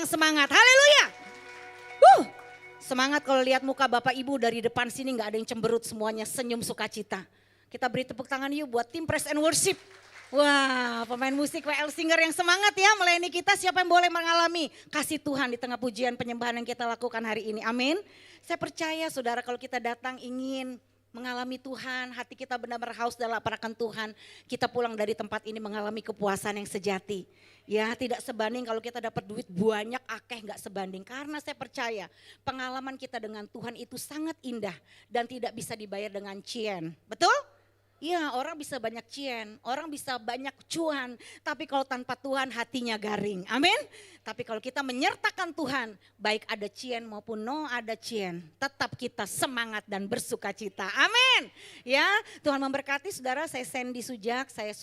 yang semangat. Haleluya. Semangat kalau lihat muka Bapak Ibu dari depan sini gak ada yang cemberut, semuanya senyum sukacita. Kita beri tepuk tangan yuk buat tim Praise and Worship. Wah, pemain musik WL Singer yang semangat ya melayani kita. Siapa yang boleh mengalami kasih Tuhan di tengah pujian penyembahan yang kita lakukan hari ini. Amin. Saya percaya saudara kalau kita datang ingin mengalami Tuhan, hati kita benar-benar haus dan lapar akan Tuhan. Kita pulang dari tempat ini mengalami kepuasan yang sejati. Ya, tidak sebanding kalau kita dapat duit banyak, akeh gak sebanding. Karena saya percaya pengalaman kita dengan Tuhan itu sangat indah dan tidak bisa dibayar dengan cien. Betul? Iya, orang bisa banyak cien, orang bisa banyak cuan, tapi kalau tanpa Tuhan hatinya garing. Amin. Tapi kalau kita menyertakan Tuhan, baik ada cien maupun no ada cien, tetap kita semangat dan bersuka cita. Amin. Ya, Tuhan memberkati saudara. Saya Sandy Sujak, saya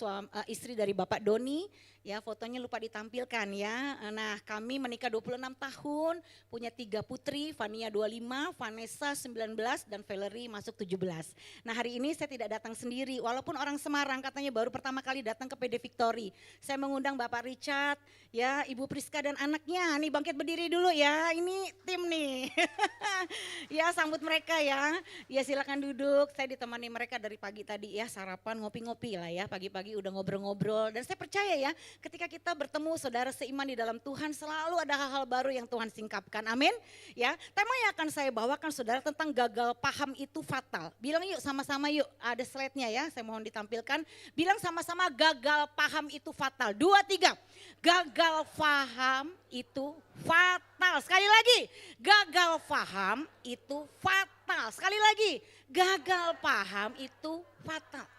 istri dari Bapak Doni. Ya, fotonya lupa ditampilkan ya. Nah, kami menikah 26 tahun, punya 3 putri, Vania 25, Vanessa 19 dan Valerie masuk 17. Nah, hari ini saya tidak datang sendiri, walaupun orang Semarang katanya baru pertama kali datang ke PD Victory. Saya mengundang Bapak Richard, ya, Ibu Priska dan anaknya. Nih bangkit berdiri dulu ya, ini tim nih. Ya, sambut mereka ya. Ya, silakan duduk. Saya ditemani mereka dari pagi tadi ya, sarapan ngopi-ngopi lah ya, pagi-pagi udah ngobrol-ngobrol. Dan saya percaya ya, ketika kita bertemu saudara seiman di dalam Tuhan, selalu ada hal-hal baru yang Tuhan singkapkan. Amin. Ya, tema yang akan saya bawakan saudara tentang gagal paham itu fatal. Bilang yuk sama-sama yuk, ada slide-nya ya, saya mohon ditampilkan. Bilang sama-sama gagal paham itu fatal. 2, 3. Gagal paham itu fatal. Sekali lagi, gagal paham itu fatal. Sekali lagi, gagal paham itu fatal.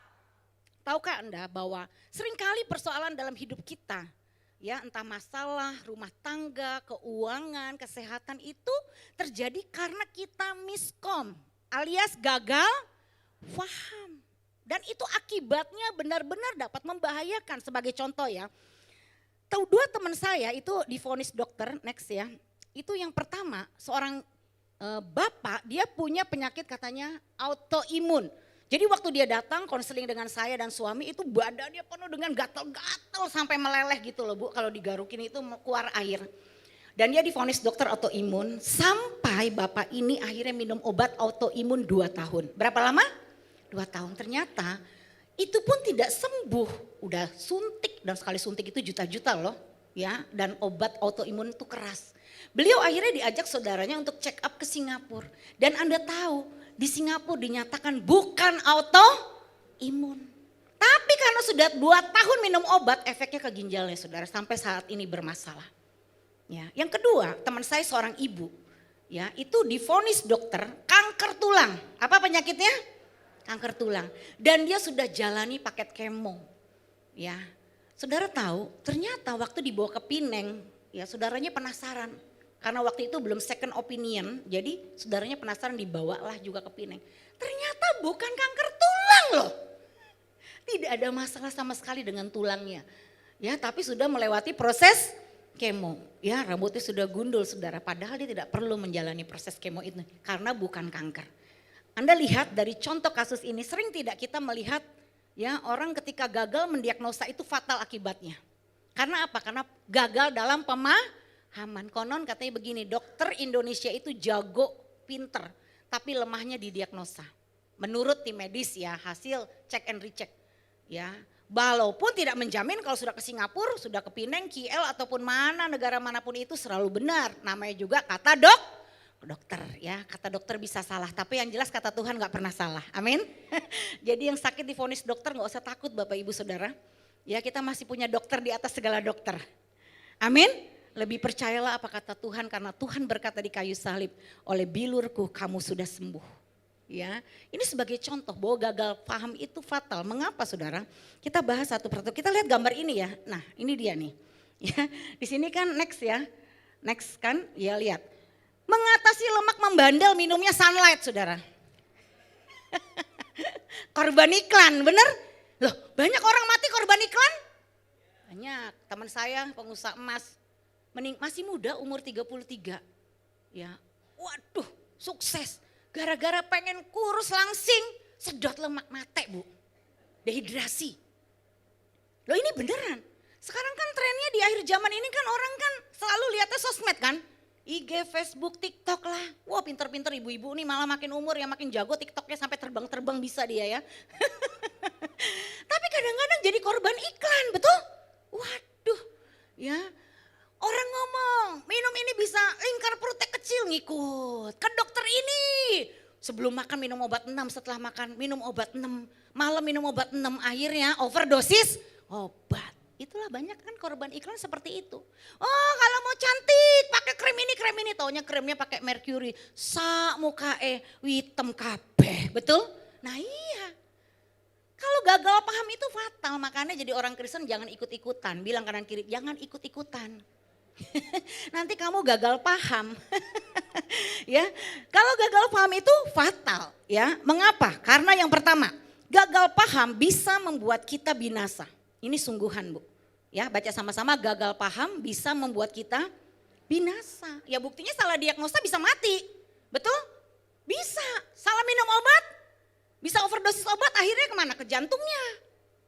Tahukah Anda bahwa seringkali persoalan dalam hidup kita, ya entah masalah rumah tangga, keuangan, kesehatan itu terjadi karena kita miskom alias gagal paham. Dan itu akibatnya benar-benar dapat membahayakan. Sebagai contoh ya, tahu 2 teman saya itu divonis dokter, next ya. Itu yang pertama seorang bapak, dia punya penyakit katanya autoimun. Jadi waktu dia datang konseling dengan saya dan suami itu badannya penuh dengan gatal-gatal sampai meleleh gitu loh Bu. Kalau digarukin itu keluar air. Dan dia divonis dokter autoimun sampai bapak ini akhirnya minum obat autoimun 2 tahun. Berapa lama? 2 tahun. Ternyata itu pun tidak sembuh. Udah suntik dan sekali suntik itu juta-juta loh. Ya, dan obat autoimun itu keras. Beliau akhirnya diajak saudaranya untuk check up ke Singapura. Dan Anda tahu di Singapura dinyatakan bukan autoimun. Tapi karena sudah 2 tahun minum obat, efeknya ke ginjalnya saudara sampai saat ini bermasalah. Ya, yang kedua, teman saya seorang ibu, ya itu divonis dokter kanker tulang. Apa penyakitnya? Kanker tulang. Dan dia sudah jalani paket kemo. Ya, saudara tahu ternyata waktu dibawa ke Pineng, ya saudaranya penasaran. Karena waktu itu belum second opinion, jadi saudaranya penasaran dibawalah juga ke Pineng. Ternyata bukan kanker tulang loh. Tidak ada masalah sama sekali dengan tulangnya. Ya, tapi sudah melewati proses kemo. Ya, rambutnya sudah gundul saudara, padahal dia tidak perlu menjalani proses kemo itu karena bukan kanker. Anda lihat dari contoh kasus ini, sering tidak kita melihat ya orang ketika gagal mendiagnosa itu fatal akibatnya. Karena apa? Karena gagal dalam pemahaman. Konon katanya begini, dokter Indonesia itu jago, pinter, tapi lemahnya di diagnosa. Menurut tim medis ya, hasil check and recheck. Ya, walaupun tidak menjamin kalau sudah ke Singapura, sudah ke Pineng, KL ataupun mana negara manapun itu selalu benar. Namanya juga kata dokter ya, kata dokter bisa salah, tapi yang jelas kata Tuhan gak pernah salah. Amin. Jadi yang sakit divonis dokter gak usah takut Bapak Ibu Saudara. Ya, kita masih punya dokter di atas segala dokter. Amin. Lebih percayalah apa kata Tuhan karena Tuhan berkata di kayu salib, oleh bilurku kamu sudah sembuh. Ya, ini sebagai contoh bahwa gagal paham itu fatal. Mengapa saudara? Kita bahas satu persatu. Kita lihat gambar ini ya. Nah, ini dia nih. Ya, di sini kan next ya. Next kan, ya lihat. Mengatasi lemak membandel minumnya Sunlight saudara. Korban iklan, bener? Loh, banyak orang mati korban iklan? Banyak. Teman saya pengusaha emas. Masih muda umur 33. Ya, waduh sukses. Gara-gara pengen kurus langsing, sedot lemak mate Bu. Dehidrasi. Loh ini beneran. Sekarang kan trennya di akhir zaman ini kan orang kan selalu lihatnya sosmed kan. IG, Facebook, TikTok lah. Wah pinter-pinter ibu-ibu nih malah makin umur ya makin jago TikToknya sampai terbang-terbang bisa dia ya. Tapi kadang-kadang jadi korban iklan, betul? Waduh ya. Orang ngomong minum ini bisa lingkar perutnya kecil ngikut. Ke dokter ini. Sebelum makan minum obat 6, setelah makan minum obat 6. Malam minum obat 6, akhirnya overdosis obat. Itulah banyak kan korban iklan seperti itu. Oh kalau mau cantik pakai krem ini. Taunya kremnya pakai mercury. Sa muka hitam kabeh, betul? Nah iya. Kalau gagal paham itu fatal, makanya jadi orang Kristen jangan ikut-ikutan. Bilang kanan kiri, jangan ikut-ikutan. Nanti kamu gagal paham. Ya, kalau gagal paham itu fatal, ya. Mengapa? Karena yang pertama, gagal paham bisa membuat kita binasa. Ini sungguhan, Bu. Ya, baca sama-sama, gagal paham bisa membuat kita binasa. Ya buktinya salah diagnosa bisa mati. Betul? Bisa. Salah minum obat, bisa overdosis obat, akhirnya kemana? Ke jantungnya.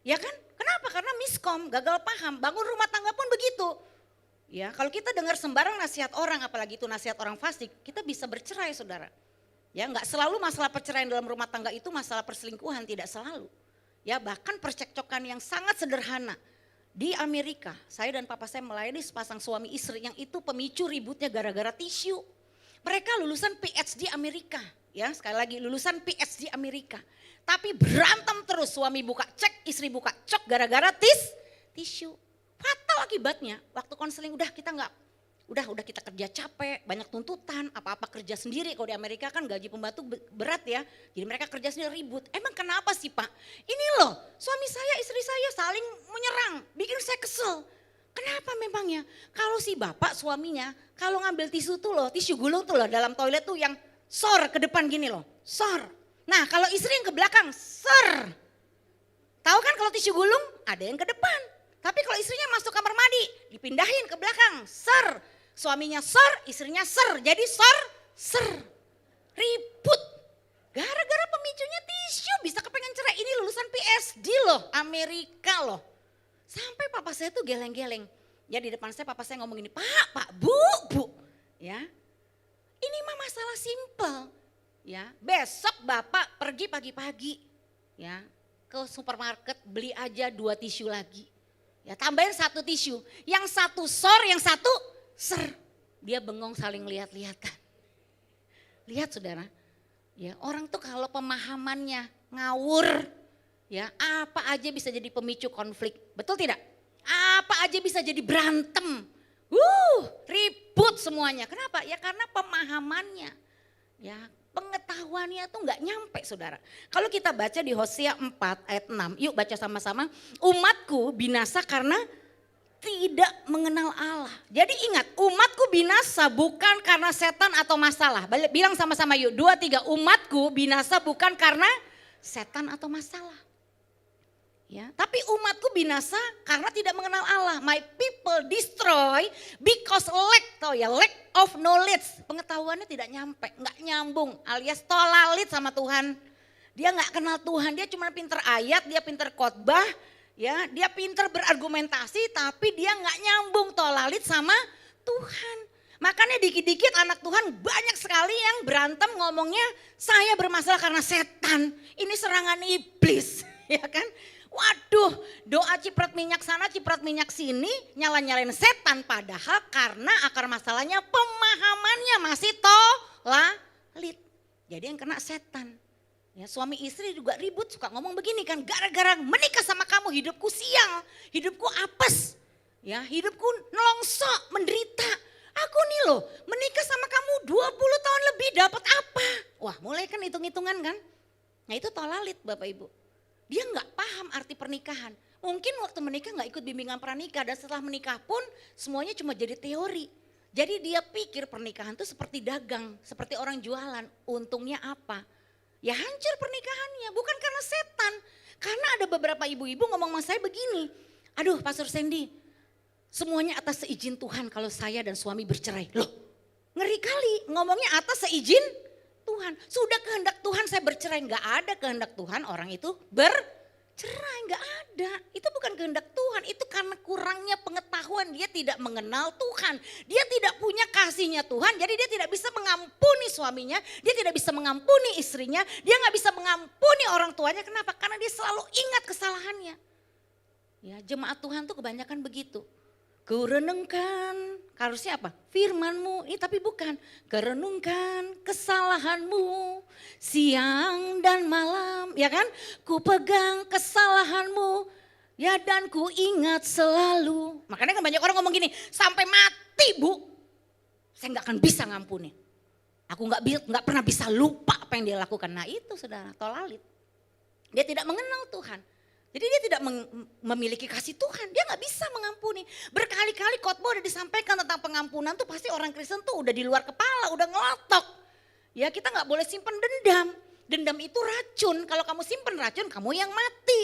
Ya kan? Kenapa? Karena miskom, gagal paham. Bangun rumah tangga pun begitu. Ya, kalau kita dengar sembarang nasihat orang, apalagi itu nasihat orang fasik, kita bisa bercerai, saudara. Ya, nggak selalu masalah perceraian dalam rumah tangga itu masalah perselingkuhan, tidak selalu. Ya, bahkan percekcokan yang sangat sederhana. Di Amerika, saya dan papa saya melayani sepasang suami istri yang itu pemicu ributnya gara-gara tisu. Mereka lulusan PhD Amerika, ya sekali lagi lulusan PhD Amerika. Tapi berantem terus, suami buka cek, istri buka cok gara-gara tisu. Fatal akibatnya, waktu konseling udah kita kita kerja capek, banyak tuntutan, apa-apa kerja sendiri. Kalau di Amerika kan gaji pembantu berat ya, jadi mereka kerja sendiri ribut. Emang kenapa sih Pak? Ini loh suami saya, istri saya saling menyerang, bikin saya kesel. Kenapa memangnya? Kalau si bapak suaminya, kalau ngambil tisu tuh loh, tisu gulung tuh loh dalam toilet tuh yang sor ke depan gini loh, sor. Nah kalau istri yang ke belakang, ser. Tahu kan kalau tisu gulung ada yang ke depan. Tapi kalau istrinya masuk kamar mandi, dipindahin ke belakang, ser. Suaminya sor, istrinya ser, jadi ser. Ribut. Gara-gara pemicunya tisu bisa kepengen cerai. Ini lulusan PhD loh, Amerika loh. Sampai papa saya tuh geleng-geleng. Ya di depan saya papa saya ngomong gini, Pak, Bu. Ya, ini mah masalah simpel. Ya, besok bapak pergi pagi-pagi. Ya, ke supermarket beli aja 2 tisu lagi. Ya tambahin 1 tisu, yang satu sor, yang satu ser. Dia bengong saling lihat-lihatan. Lihat saudara, ya orang tuh kalau pemahamannya ngawur, ya apa aja bisa jadi pemicu konflik, betul tidak? Apa aja bisa jadi berantem, ribut semuanya. Kenapa? Ya karena pemahamannya, ya pengetahuannya tuh nggak nyampe saudara. Kalau kita baca di Hosea 4 ayat 6, yuk baca sama-sama. Umatku binasa karena tidak mengenal Allah. Jadi ingat, umatku binasa bukan karena setan atau masalah. Bilang sama-sama yuk, 2, 3, umatku binasa bukan karena setan atau masalah. Ya, tapi umatku binasa karena tidak mengenal Allah. My people destroy because lack of knowledge. Pengetahuannya tidak nyampe, nggak nyambung, alias tolalit sama Tuhan. Dia nggak kenal Tuhan, dia cuma pinter ayat, dia pinter khotbah, ya, dia pinter berargumentasi, tapi dia nggak nyambung tolalit sama Tuhan. Makanya dikit-dikit anak Tuhan banyak sekali yang berantem ngomongnya saya bermasalah karena setan. Ini serangan iblis, ya kan? Waduh, doa ciprat minyak sana, ciprat minyak sini, nyala-nyalain setan. Padahal karena akar masalahnya pemahamannya masih tolalit. Jadi yang kena setan. Ya, suami istri juga ribut, suka ngomong begini kan, gara-gara menikah sama kamu hidupku sial, hidupku apes, ya hidupku nelongso, menderita. Aku nih loh menikah sama kamu 20 tahun lebih dapat apa? Wah mulai kan hitung-hitungan kan. Nah itu tolalit Bapak Ibu. Dia nggak paham arti pernikahan. Mungkin waktu menikah nggak ikut bimbingan pranikah dan setelah menikah pun semuanya cuma jadi teori. Jadi dia pikir pernikahan itu seperti dagang, seperti orang jualan. Untungnya apa? Ya hancur pernikahannya, bukan karena setan. Karena ada beberapa ibu-ibu ngomong sama saya begini. Aduh Pastor Sandy, semuanya atas seizin Tuhan kalau saya dan suami bercerai. Loh ngeri kali ngomongnya atas seizin Tuhan. Sudah kehendak Tuhan saya bercerai. Enggak ada kehendak Tuhan orang itu bercerai. Cerai nggak ada, itu bukan kehendak Tuhan, itu karena kurangnya pengetahuan. Dia tidak mengenal Tuhan, dia tidak punya kasihnya Tuhan, jadi dia tidak bisa mengampuni suaminya, dia tidak bisa mengampuni istrinya, dia nggak bisa mengampuni orang tuanya. Kenapa? Karena dia selalu ingat kesalahannya. Ya, jemaat Tuhan tuh kebanyakan begitu. Kurenungkan, harusnya apa? Firman-Mu, tapi bukan. Kerenungkan kesalahanmu siang dan malam, ya kan? Ku pegang kesalahanmu, ya dan ku ingat selalu. Makanya kan banyak orang ngomong gini, sampai mati Bu, saya nggak akan bisa ngampuni. Aku nggak pernah bisa lupa apa yang dia lakukan. Nah itu saudara, tolalit. Dia tidak mengenal Tuhan. Jadi dia tidak memiliki kasih Tuhan, dia gak bisa mengampuni. Berkali-kali khotbah udah disampaikan tentang pengampunan tuh pasti orang Kristen tuh udah di luar kepala, udah ngelotok. Ya kita gak boleh simpen dendam, dendam itu racun, kalau kamu simpen racun kamu yang mati.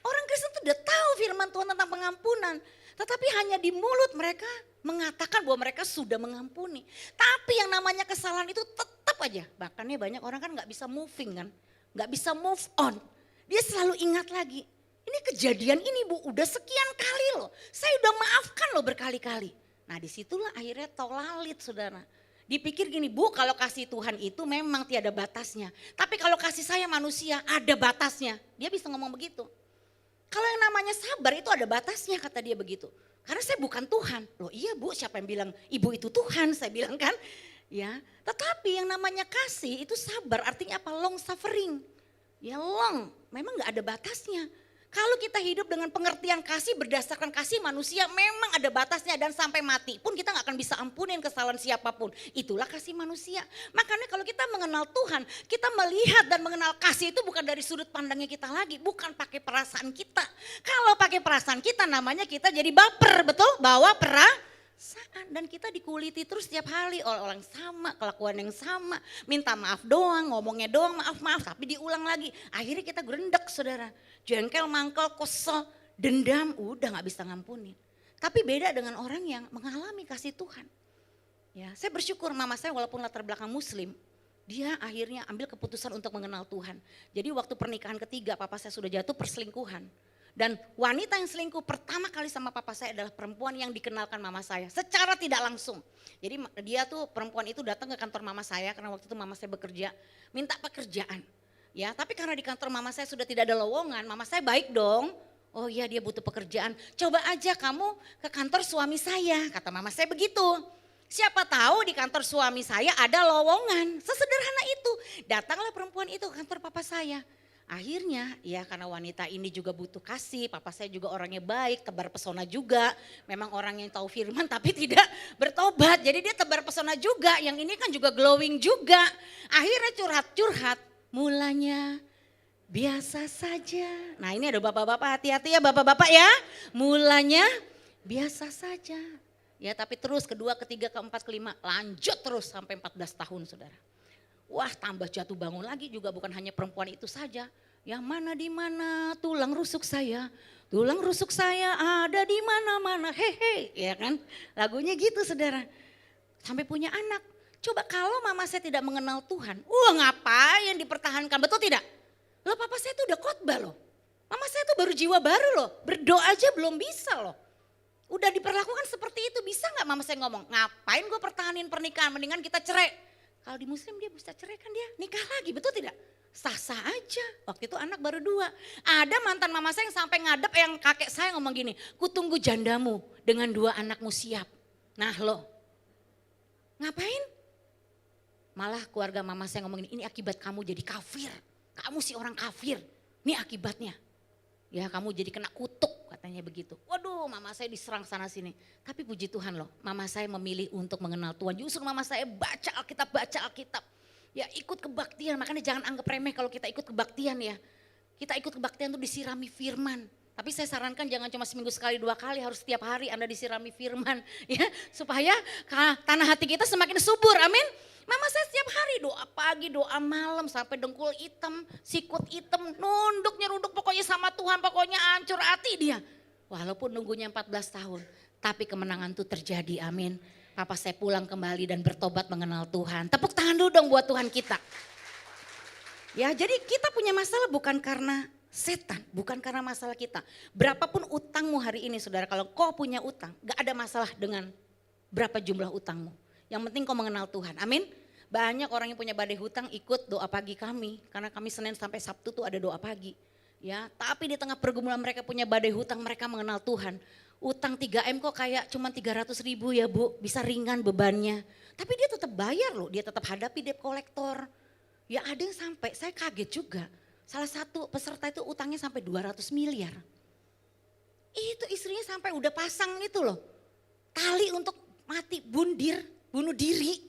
Orang Kristen tuh udah tahu firman Tuhan tentang pengampunan. Tetapi hanya di mulut mereka mengatakan bahwa mereka sudah mengampuni. Tapi yang namanya kesalahan itu tetap aja, bahkan ya banyak orang kan gak bisa moving kan, gak bisa move on. Dia selalu ingat lagi. Ini kejadian ini Bu, udah sekian kali loh. Saya udah maafkan loh berkali-kali. Nah disitulah akhirnya tolalit saudara. Dipikir gini Bu, kalau kasih Tuhan itu memang tiada batasnya. Tapi kalau kasih saya manusia ada batasnya. Dia bisa ngomong begitu. Kalau yang namanya sabar itu ada batasnya kata dia begitu. Karena saya bukan Tuhan. Loh iya Bu, siapa yang bilang ibu itu Tuhan, saya bilang kan. Ya, tetapi yang namanya kasih itu sabar artinya apa? Long suffering. Ya long, memang gak ada batasnya. Kalau kita hidup dengan pengertian kasih berdasarkan kasih manusia memang ada batasnya dan sampai mati pun kita gak akan bisa ampunin kesalahan siapapun. Itulah kasih manusia. Makanya kalau kita mengenal Tuhan, kita melihat dan mengenal kasih itu bukan dari sudut pandangnya kita lagi, bukan pakai perasaan kita. Kalau pakai perasaan kita namanya kita jadi baper, betul? Bawa perasaan. Dan kita dikuliti terus setiap hari oleh orang sama, kelakuan yang sama, minta maaf doang, ngomongnya doang maaf-maaf tapi diulang lagi. Akhirnya kita gerendek saudara, jengkel, mangkel, kesel, dendam, udah gak bisa ngampuni. Tapi beda dengan orang yang mengalami kasih Tuhan. Ya, saya bersyukur mama saya walaupun latar belakang muslim, dia akhirnya ambil keputusan untuk mengenal Tuhan. Jadi waktu pernikahan ketiga papa saya sudah jatuh perselingkuhan. Dan wanita yang selingkuh pertama kali sama papa saya adalah perempuan yang dikenalkan mama saya secara tidak langsung. Jadi dia tuh perempuan itu datang ke kantor mama saya karena waktu itu mama saya bekerja, minta pekerjaan. Ya, tapi karena di kantor mama saya sudah tidak ada lowongan, mama saya baik dong. Oh iya dia butuh pekerjaan, coba aja kamu ke kantor suami saya, kata mama saya begitu. Siapa tahu di kantor suami saya ada lowongan, sesederhana itu. Datanglah perempuan itu ke kantor papa saya. Akhirnya ya karena wanita ini juga butuh kasih, papa saya juga orangnya baik, tebar pesona juga. Memang orang yang tahu firman tapi tidak bertobat, jadi dia tebar pesona juga. Yang ini kan juga glowing juga. Akhirnya curhat-curhat, mulanya biasa saja. Nah ini ada bapak-bapak, hati-hati ya bapak-bapak ya. Mulanya biasa saja. Ya tapi terus kedua, ketiga, keempat, kelima lanjut terus sampai 14 tahun saudara. Wah tambah jatuh bangun lagi juga bukan hanya perempuan itu saja. Yang mana di mana tulang rusuk saya ada di mana-mana, hehe, ya kan? Lagunya gitu saudara. Sampai punya anak. Coba kalau mama saya tidak mengenal Tuhan, ngapain dipertahankan, betul tidak? Loh papa saya itu udah khotbah loh. Mama saya tuh baru jiwa baru loh, berdoa aja belum bisa loh. Udah diperlakukan seperti itu, bisa gak mama saya ngomong, ngapain gue pertahanin pernikahan, mendingan kita cerai. Kalau di muslim dia bisa cerai kan dia nikah lagi, betul tidak? Sah-sah aja, waktu itu anak baru 2. Ada mantan mama saya yang sampai ngadep yang kakek saya ngomong gini, kutunggu jandamu dengan 2 anakmu siap. Nah loh, ngapain? Malah keluarga mama saya ngomong ini akibat kamu jadi kafir. Kamu sih orang kafir, ini akibatnya. Ya kamu jadi kena kutuk katanya begitu. Waduh mama saya diserang sana sini. Tapi puji Tuhan loh, mama saya memilih untuk mengenal Tuhan. Justru mama saya baca Alkitab. Ya ikut kebaktian, makanya jangan anggap remeh kalau kita ikut kebaktian ya. Kita ikut kebaktian itu disirami firman. Tapi saya sarankan jangan cuma seminggu sekali 2 kali, harus setiap hari Anda disirami firman. Ya, supaya tanah hati kita semakin subur, amin. Mama saya setiap hari doa pagi, doa malam sampai dengkul hitam, sikut hitam, nunduk nyeruduk pokoknya sama Tuhan, pokoknya hancur hati dia. Walaupun nunggunya 14 tahun, tapi kemenangan itu terjadi, amin. Papa saya pulang kembali dan bertobat mengenal Tuhan. Tepuk tangan dulu dong buat Tuhan kita. Ya jadi kita punya masalah bukan karena setan, bukan karena masalah kita. Berapapun utangmu hari ini saudara, kalau kau punya utang, gak ada masalah dengan berapa jumlah utangmu. Yang penting kau mengenal Tuhan, amin. Banyak orang yang punya badai hutang ikut doa pagi kami, karena kami Senin sampai Sabtu tuh ada doa pagi. Ya, tapi di tengah pergumulan mereka punya badai hutang, mereka mengenal Tuhan. Utang 3M kok kayak cuma 300 ribu ya Bu, bisa ringan bebannya. Tapi dia tetap bayar loh, dia tetap hadapi debt kolektor. Ya ada yang sampai, saya kaget juga. Salah satu peserta itu utangnya sampai 200 miliar. Itu istrinya sampai udah pasang itu loh. Tali untuk mati, bunuh diri.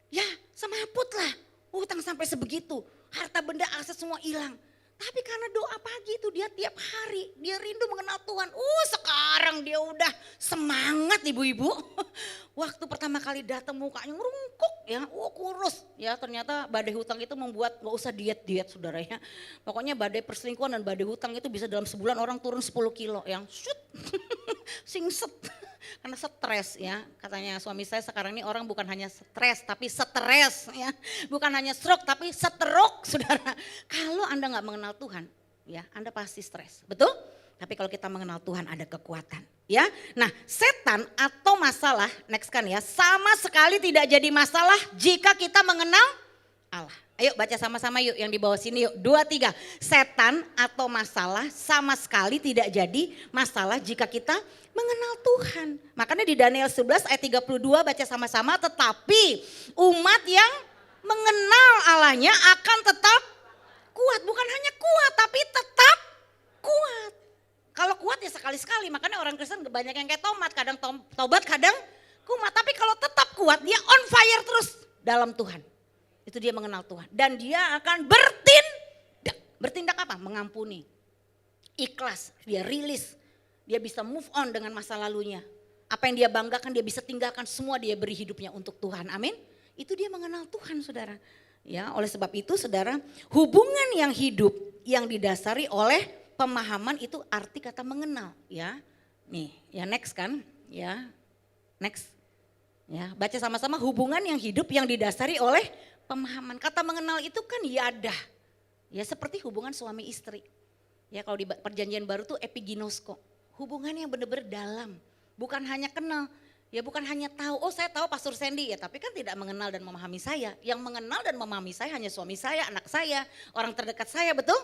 Ya semaput lah, utang sampai sebegitu. Harta benda aset semua hilang. Tapi karena doa pagi itu dia tiap hari, dia rindu mengenal Tuhan. Sekarang dia udah semangat ibu-ibu. Waktu pertama kali datang mukanya ngerungkuk ya, kurus. Ya ternyata badai hutang itu membuat gak usah diet-diet saudara ya. Pokoknya badai perselingkuhan dan badai hutang itu bisa dalam sebulan orang turun 10 kilo. Yang shoot, singset. Karena stres ya, katanya suami saya sekarang ini orang bukan hanya stres tapi stres ya. Bukan hanya stroke tapi stroke saudara. Kalau Anda gak mengenal Tuhan ya Anda pasti stres, betul? Tapi kalau kita mengenal Tuhan ada kekuatan ya. Nah setan atau masalah, next kan ya, sama sekali tidak jadi masalah jika kita mengenal Allah. Ayo baca sama-sama yuk yang di bawah sini yuk. 2, 3. Setan atau masalah sama sekali tidak jadi masalah jika kita mengenal Tuhan. Makanya di Daniel 11 ayat 32 baca sama-sama. Tetapi umat yang mengenal Allahnya akan tetap kuat. Bukan hanya kuat tapi tetap kuat. Kalau kuat ya sekali-sekali. Makanya orang Kristen banyak yang kayak tomat. Kadang tobat kadang kumat. Tapi kalau tetap kuat dia on fire terus dalam Tuhan. Itu dia mengenal Tuhan. Dan dia akan bertindak. Bertindak apa? Mengampuni. Ikhlas, dia rilis. Dia bisa move on dengan masa lalunya. Apa yang dia banggakan dia bisa tinggalkan, semua dia beri hidupnya untuk Tuhan. Amin. Itu dia mengenal Tuhan saudara. Ya, oleh sebab itu saudara, hubungan yang hidup yang didasari oleh pemahaman itu arti kata mengenal. Ya, nih ya next kan. Ya, next. Ya, baca sama-sama hubungan yang hidup yang didasari oleh pemahaman. Kata mengenal itu kan yadah. Ya seperti hubungan suami istri. Ya kalau di perjanjian baru tuh epiginosko. Hubungan yang benar-benar dalam. Bukan hanya kenal. Ya bukan hanya tahu, oh saya tahu Pastor Sandy ya. Tapi kan tidak mengenal dan memahami saya. Yang mengenal dan memahami saya hanya suami saya, anak saya, orang terdekat saya, betul?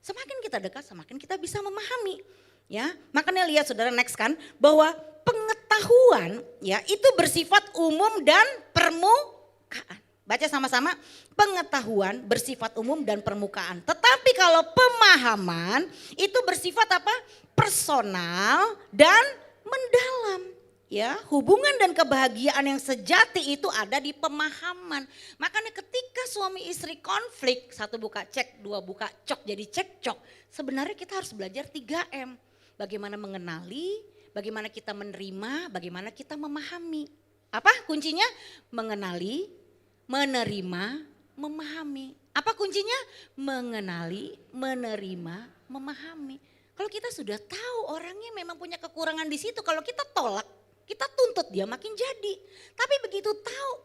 Semakin kita dekat semakin kita bisa memahami. Ya, makanya lihat saudara next kan. Bahwa pengetahuan ya itu bersifat umum dan permukaan. Baca sama-sama, pengetahuan bersifat umum dan permukaan. Tetapi kalau pemahaman itu bersifat apa? Personal dan mendalam. Ya, hubungan dan kebahagiaan yang sejati itu ada di pemahaman. Makanya ketika suami istri konflik, satu buka cek, dua buka cok jadi cekcok. Sebenarnya kita harus belajar 3M. Bagaimana mengenali, bagaimana kita menerima, bagaimana kita memahami. Apa kuncinya? Mengenali, menerima, memahami. Apa kuncinya? Mengenali, menerima, memahami. Kalau kita sudah tahu orangnya memang punya kekurangan di situ, kalau kita tolak, kita tuntut dia makin jadi. Tapi begitu tahu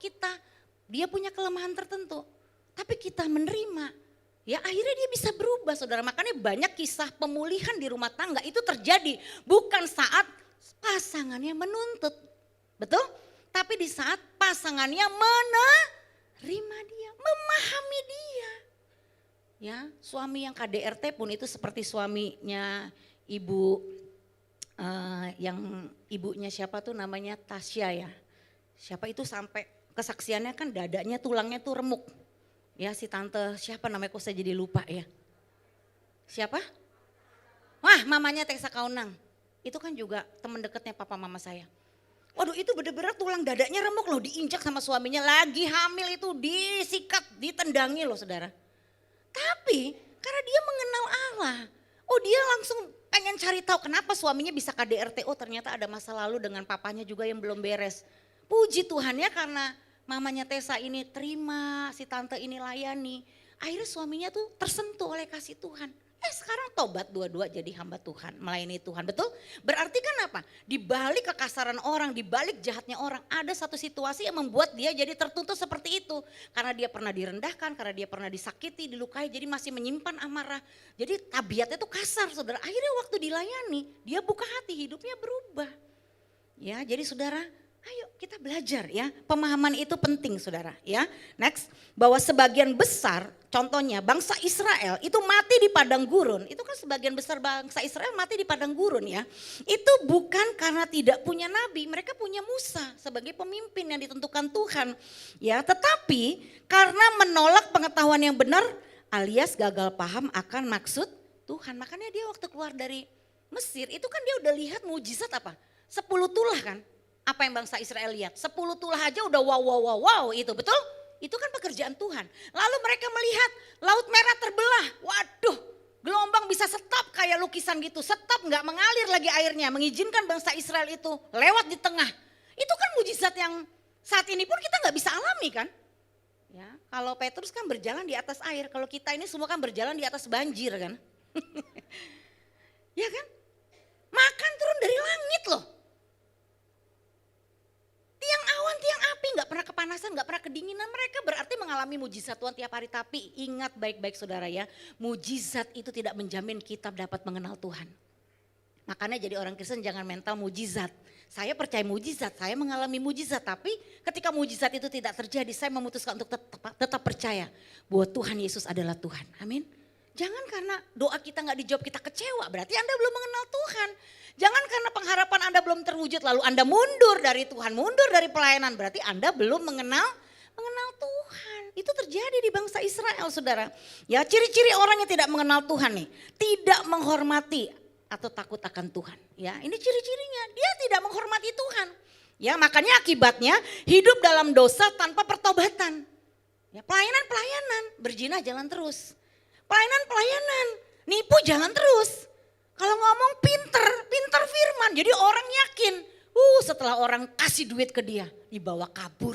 dia punya kelemahan tertentu, tapi kita menerima, ya akhirnya dia bisa berubah saudara. Makanya banyak kisah pemulihan di rumah tangga itu terjadi bukan saat pasangannya menuntut, betul? Tapi di saat pasangannya menerima dia, memahami dia. Ya, suami yang KDRT pun itu seperti suaminya ibu yang ibunya siapa tuh namanya Tasya ya. Siapa itu sampai kesaksiannya kan dadanya tulangnya tuh remuk. Ya si tante siapa namanya kok saya jadi lupa ya. Siapa? Wah mamanya Tessa Kaunang. Itu kan juga teman dekatnya papa mama saya. Waduh itu bener-bener tulang dadanya remuk loh, diinjak sama suaminya, lagi hamil itu disikat, ditendangi loh saudara. Tapi karena dia mengenal Allah, oh dia langsung pengen cari tahu kenapa suaminya bisa KDRT, oh ternyata ada masa lalu dengan papanya juga yang belum beres. Puji Tuhan ya karena mamanya Tessa ini terima, si tante ini layani. Akhirnya suaminya tuh tersentuh oleh kasih Tuhan. Sekarang tobat dua-dua jadi hamba Tuhan, melayani Tuhan, betul? Berarti kan apa? Di balik kekasaran orang, di balik jahatnya orang, ada satu situasi yang membuat dia jadi tertuntut seperti itu. Karena dia pernah direndahkan, karena dia pernah disakiti, dilukai, jadi masih menyimpan amarah. Jadi tabiatnya itu kasar, saudara. Akhirnya waktu dilayani, dia buka hati, hidupnya berubah. Ya, jadi saudara, ayo kita belajar ya, pemahaman itu penting saudara ya. Next, bahwa sebagian besar contohnya bangsa Israel itu mati di padang gurun. Itu kan sebagian besar bangsa Israel mati di padang gurun ya. Itu bukan karena tidak punya nabi, mereka punya Musa sebagai pemimpin yang ditentukan Tuhan. Ya, tetapi karena menolak pengetahuan yang benar alias gagal paham akan maksud Tuhan. Makanya dia waktu keluar dari Mesir itu kan dia udah lihat mujizat apa? 10 tulah kan. Apa yang bangsa Israel lihat? 10 tulah aja udah wow itu, betul? Itu kan pekerjaan Tuhan. Lalu mereka melihat Laut Merah terbelah. Waduh, gelombang bisa stop kayak lukisan gitu. Stop, nggak mengalir lagi airnya. Mengizinkan bangsa Israel itu lewat di tengah. Itu kan mujizat yang saat ini pun kita nggak bisa alami kan? Ya, kalau Petrus kan berjalan di atas air. Kalau kita ini semua kan berjalan di atas banjir kan? Ya kan? Makan turun dari langit loh. Tiang awan, tiang api, gak pernah kepanasan, gak pernah kedinginan. Mereka berarti mengalami mujizat Tuhan tiap hari. Tapi ingat baik-baik saudara ya, mujizat itu tidak menjamin kita dapat mengenal Tuhan. Makanya jadi orang Kristen jangan mental mujizat. Saya percaya mujizat, saya mengalami mujizat. Tapi ketika mujizat itu tidak terjadi, saya memutuskan untuk tetap percaya bahwa Tuhan Yesus adalah Tuhan. Amin. Jangan karena doa kita gak dijawab kita kecewa, berarti Anda belum mengenal Tuhan. Jangan karena pengharapan Anda belum terwujud lalu Anda mundur dari Tuhan, mundur dari pelayanan, berarti Anda belum mengenal Tuhan. Itu terjadi di bangsa Israel saudara. Ya, ciri-ciri orang yang tidak mengenal Tuhan nih, tidak menghormati atau takut akan Tuhan. Ya, ini ciri-cirinya, dia tidak menghormati Tuhan. Ya, makanya akibatnya hidup dalam dosa tanpa pertobatan. Ya, pelayanan, berzina jalan terus. Pelayanan, nipu jalan terus. Kalau ngomong pinter firman. Jadi orang yakin, setelah orang kasih duit ke dia, dibawa kabur.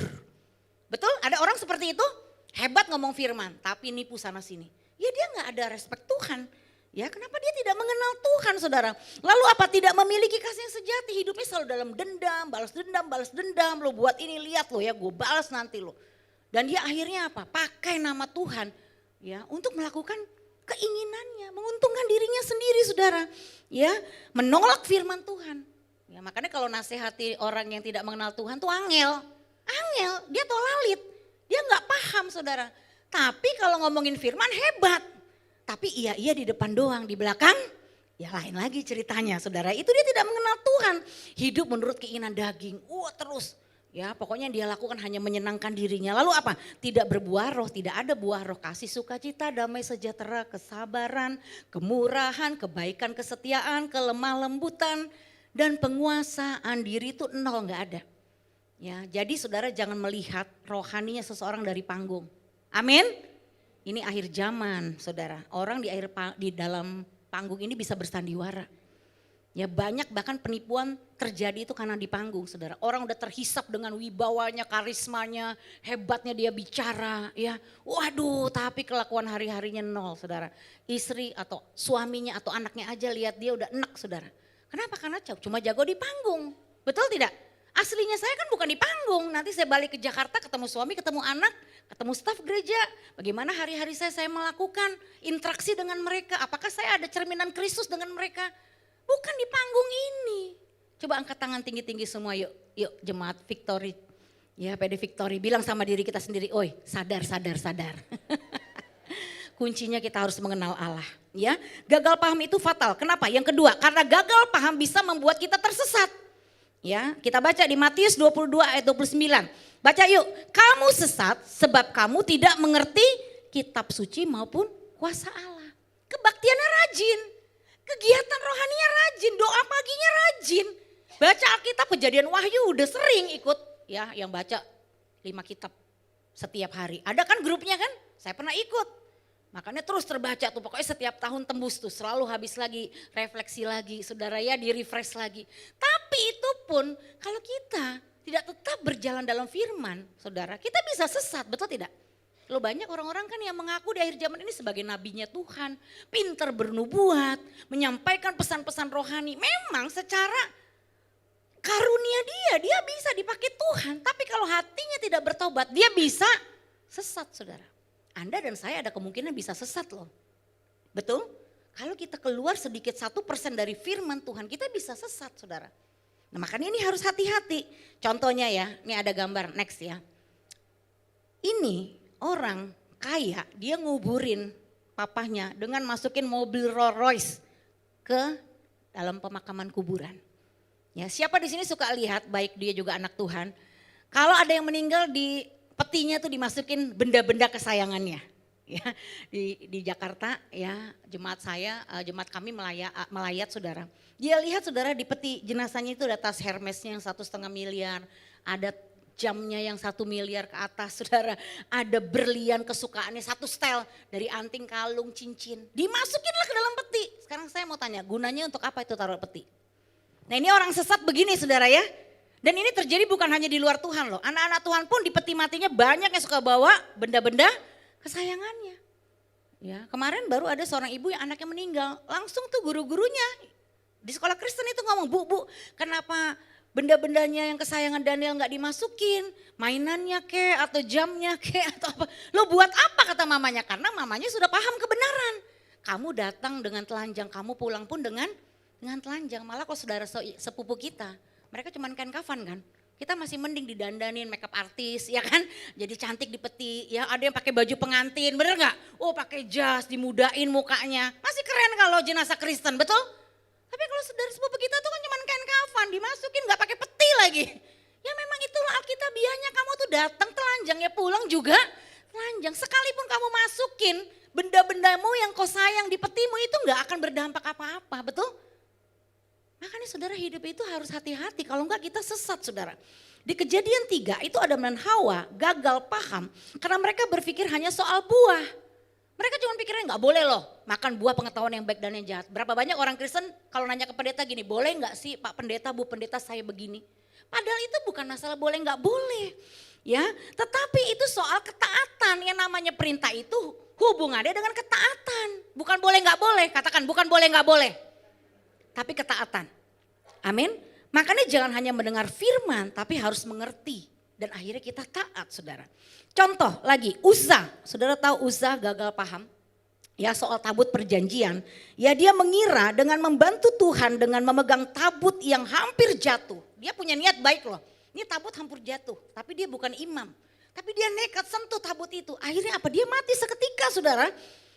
Betul? Ada orang seperti itu? Hebat ngomong firman, tapi nipu sana sini. Ya dia gak ada respect Tuhan. Ya kenapa dia tidak mengenal Tuhan saudara? Lalu apa? Tidak memiliki kasih yang sejati. Hidupnya selalu dalam dendam, balas dendam. Lo buat ini, lihat lo ya, gue balas nanti lo. Dan dia akhirnya apa? Pakai nama Tuhan. Ya, untuk melakukan keinginannya, menguntungkan dirinya sendiri saudara. Ya, menolak firman Tuhan. Ya, makanya kalau nasihati orang yang tidak mengenal Tuhan tuh angel, dia tolalit, dia nggak paham saudara. Tapi kalau ngomongin firman hebat, tapi iya di depan doang, di belakang ya lain lagi ceritanya saudara. Itu dia tidak mengenal Tuhan, hidup menurut keinginan daging, terus. Ya pokoknya dia lakukan hanya menyenangkan dirinya. Lalu apa? Tidak berbuah roh, tidak ada buah roh. Kasih, sukacita, damai sejahtera, kesabaran, kemurahan, kebaikan, kesetiaan, kelemah lembutan. Dan penguasaan diri itu nol, gak ada. Ya, jadi saudara jangan melihat rohaninya seseorang dari panggung. Amin. Ini akhir zaman saudara. Orang di dalam panggung ini bisa bersandiwara. Ya banyak bahkan penipuan terjadi itu karena di panggung saudara. Orang udah terhisap dengan wibawanya, karismanya, hebatnya dia bicara ya. Waduh tapi kelakuan hari-harinya nol saudara. Istri atau suaminya atau anaknya aja lihat dia udah enak saudara. Kenapa? Karena cuma jago di panggung. Betul tidak? Aslinya saya kan bukan di panggung. Nanti saya balik ke Jakarta ketemu suami, ketemu anak, ketemu staf gereja. Bagaimana hari-hari saya melakukan interaksi dengan mereka. Apakah saya ada cerminan Kristus dengan mereka? Bukan di panggung ini. Coba angkat tangan tinggi-tinggi semua yuk jemaat Victory. Ya PD Victory bilang sama diri kita sendiri, oi sadar. Kuncinya kita harus mengenal Allah. Ya, gagal paham itu fatal. Kenapa? Yang kedua, karena gagal paham bisa membuat kita tersesat. Ya, kita baca di Matius 22 ayat 29. Baca yuk, kamu sesat sebab kamu tidak mengerti kitab suci maupun kuasa Allah. Kebaktiannya rajin. Kegiatan rohaninya rajin, doa paginya rajin. Baca Alkitab, Kejadian, Wahyu udah sering ikut ya yang baca 5 kitab setiap hari. Ada kan grupnya kan? Saya pernah ikut. Makanya terus terbaca tuh pokoknya setiap tahun tembus tuh selalu habis lagi, refleksi lagi, saudara ya di refresh lagi. Tapi itu pun kalau kita tidak tetap berjalan dalam firman, saudara, kita bisa sesat, betul tidak? Lo banyak orang-orang kan yang mengaku di akhir zaman ini sebagai nabinya Tuhan. Pinter bernubuat, menyampaikan pesan-pesan rohani. Memang secara karunia dia bisa dipakai Tuhan. Tapi kalau hatinya tidak bertobat, dia bisa sesat saudara. Anda dan saya ada kemungkinan bisa sesat loh. Betul? Kalau kita keluar sedikit 1% dari firman Tuhan, kita bisa sesat saudara. Nah makanya ini harus hati-hati. Contohnya ya, ini ada gambar next ya. Ini orang kaya, dia nguburin papahnya dengan masukin mobil Rolls Royce ke dalam pemakaman kuburan. Ya, siapa di sini suka lihat, baik dia juga anak Tuhan. Kalau ada yang meninggal di petinya tuh dimasukin benda-benda kesayangannya. Ya, di Jakarta ya jemaat jemaat kami melayat saudara. Dia lihat saudara di peti jenazahnya itu ada tas Hermesnya yang 1,5 miliar, ada jamnya yang 1 miliar ke atas saudara, ada berlian kesukaannya 1 setel dari anting, kalung, cincin. Dimasukinlah ke dalam peti. Sekarang saya mau tanya, gunanya untuk apa itu taruh peti? Nah ini orang sesat begini saudara ya. Dan ini terjadi bukan hanya di luar Tuhan loh. Anak-anak Tuhan pun di peti matinya banyak yang suka bawa benda-benda kesayangannya. Ya, kemarin baru ada seorang ibu yang anaknya meninggal. Langsung tuh guru-gurunya di sekolah Kristen itu ngomong, Bu, kenapa benda-bendanya yang kesayangan Daniel gak dimasukin? Mainannya ke atau jamnya ke atau apa. Lo buat apa kata mamanya? Karena mamanya sudah paham kebenaran. Kamu datang dengan telanjang, kamu pulang pun dengan telanjang. Malah kalau saudara sepupu kita, mereka cuma kain kafan kan. Kita masih mending didandanin makeup artis ya kan. Jadi cantik di peti ya, ada yang pakai baju pengantin, bener gak? Oh pakai jas, dimudain mukanya. Masih keren kalau jenazah Kristen, betul? Tapi kalau saudara sepupu kita tuh kan cuma kain kafan, dimasukin gak pakai peti lagi. Ya memang itulah alkitabiahnya, kamu tuh datang telanjang ya pulang juga telanjang. Sekalipun kamu masukin benda-bendamu yang kau sayang di petimu itu gak akan berdampak apa-apa, betul? Makanya saudara hidup itu harus hati-hati, kalau enggak kita sesat saudara. Di Kejadian 3 itu Adam dan Hawa gagal paham karena mereka berpikir hanya soal buah. Mereka cuma pikirnya nggak boleh loh makan buah pengetahuan yang baik dan yang jahat. Berapa banyak orang Kristen kalau nanya ke pendeta gini, boleh nggak sih Pak Pendeta, Bu Pendeta saya begini. Padahal itu bukan masalah boleh nggak boleh. Ya, tetapi itu soal ketaatan, yang namanya perintah itu hubungannya dengan ketaatan. Bukan boleh nggak boleh, katakan bukan boleh nggak boleh. Tapi ketaatan. Amin. Makanya jangan hanya mendengar firman tapi harus mengerti. Dan akhirnya kita taat saudara. Contoh lagi Uza. Saudara tahu Uza gagal paham. Ya soal tabut perjanjian. Ya dia mengira dengan membantu Tuhan dengan memegang tabut yang hampir jatuh. Dia punya niat baik loh. Ini tabut hampir jatuh. Tapi dia bukan imam. Tapi dia nekat sentuh tabut itu. Akhirnya apa? Dia mati seketika saudara.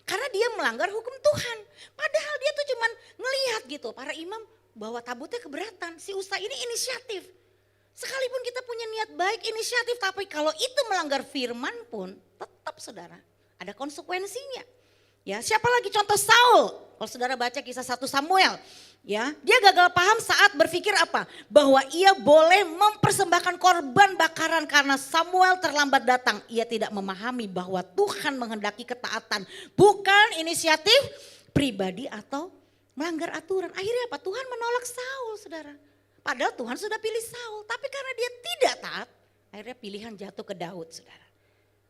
Karena dia melanggar hukum Tuhan. Padahal dia tuh cuman ngelihat gitu. Para imam bawa tabutnya keberatan. Si Uza ini inisiatif. Sekalipun kita punya niat baik inisiatif. Tapi kalau itu melanggar firman pun tetap saudara. Ada konsekuensinya. Ya, siapa lagi contoh Saul? Kalau saudara baca kisah 1 Samuel. Ya, dia gagal paham saat berpikir apa? Bahwa ia boleh mempersembahkan korban bakaran karena Samuel terlambat datang. Ia tidak memahami bahwa Tuhan menghendaki ketaatan, bukan inisiatif pribadi atau melanggar aturan. Akhirnya apa? Tuhan menolak Saul, saudara. Padahal Tuhan sudah pilih Saul, tapi karena dia tidak taat, akhirnya pilihan jatuh ke Daud, saudara.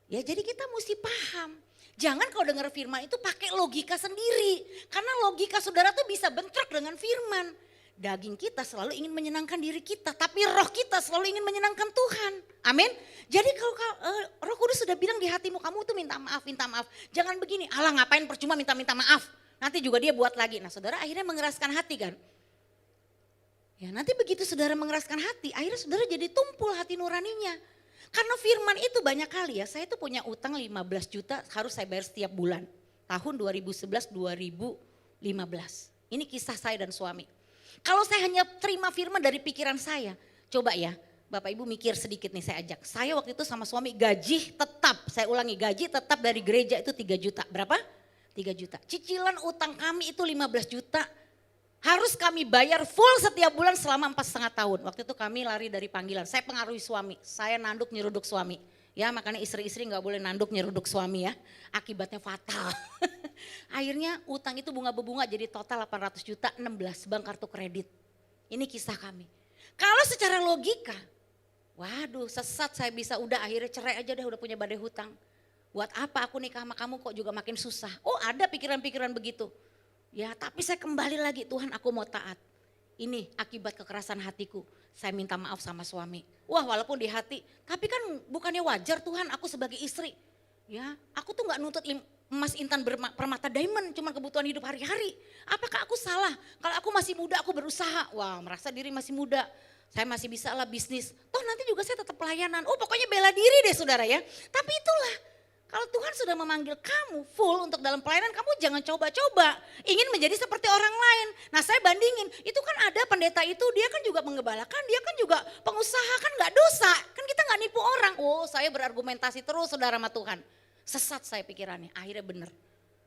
Ya, jadi kita mesti paham. Jangan kalau dengar firman itu pakai logika sendiri. Karena logika saudara tuh bisa bentrok dengan firman. Daging kita selalu ingin menyenangkan diri kita. Tapi roh kita selalu ingin menyenangkan Tuhan. Amin. Jadi kalau Roh Kudus sudah bilang di hatimu, kamu tuh minta maaf, minta maaf. Jangan begini, Allah ngapain percuma minta maaf. Nanti juga dia buat lagi. Nah saudara akhirnya mengeraskan hati kan. Ya nanti begitu saudara mengeraskan hati, akhirnya saudara jadi tumpul hati nuraninya. Karena firman itu banyak kali ya, saya tuh punya utang 15 juta harus saya bayar setiap bulan. Tahun 2011-2015. Ini kisah saya dan suami. Kalau saya hanya terima firman dari pikiran saya, coba ya Bapak Ibu mikir sedikit nih saya ajak. Saya waktu itu sama suami gaji tetap, saya ulangi gaji tetap dari gereja itu 3 juta. Berapa? 3 juta. Cicilan utang kami itu 15 juta. Harus kami bayar full setiap bulan selama 4,5 tahun. Waktu itu kami lari dari panggilan. Saya pengaruhi suami. Saya nanduk nyeruduk suami. Ya makanya istri-istri gak boleh nanduk nyeruduk suami ya. Akibatnya fatal. Akhirnya utang itu bunga berbunga jadi total 800 juta 16 bank kartu kredit. Ini kisah kami. Kalau secara logika, waduh sesat saya bisa udah akhirnya cerai aja deh udah punya badai hutang. Buat apa aku nikah sama kamu kok juga makin susah. Oh ada pikiran-pikiran begitu. Ya tapi saya kembali lagi, Tuhan aku mau taat. Ini akibat kekerasan hatiku, saya minta maaf sama suami. Wah walaupun di hati, tapi kan bukannya wajar Tuhan aku sebagai istri. Ya, aku tuh nggak nuntut emas intan permata diamond, cuma kebutuhan hidup hari-hari. Apakah aku salah? Kalau aku masih muda, aku berusaha. Wah, merasa diri masih muda. Saya masih bisa lah bisnis. Toh nanti juga saya tetap pelayanan. Oh, pokoknya bela diri deh saudara ya. Tapi itulah, kalau Tuhan sudah memanggil kamu full untuk dalam pelayanan, kamu jangan coba-coba ingin menjadi seperti orang lain. Nah saya bandingin, itu kan ada pendeta itu, dia kan juga menggembalakan, dia kan juga pengusaha, kan gak dosa. Kan kita gak nipu orang. Oh saya berargumentasi terus saudara sama Tuhan. Sesat saya pikirannya, akhirnya benar.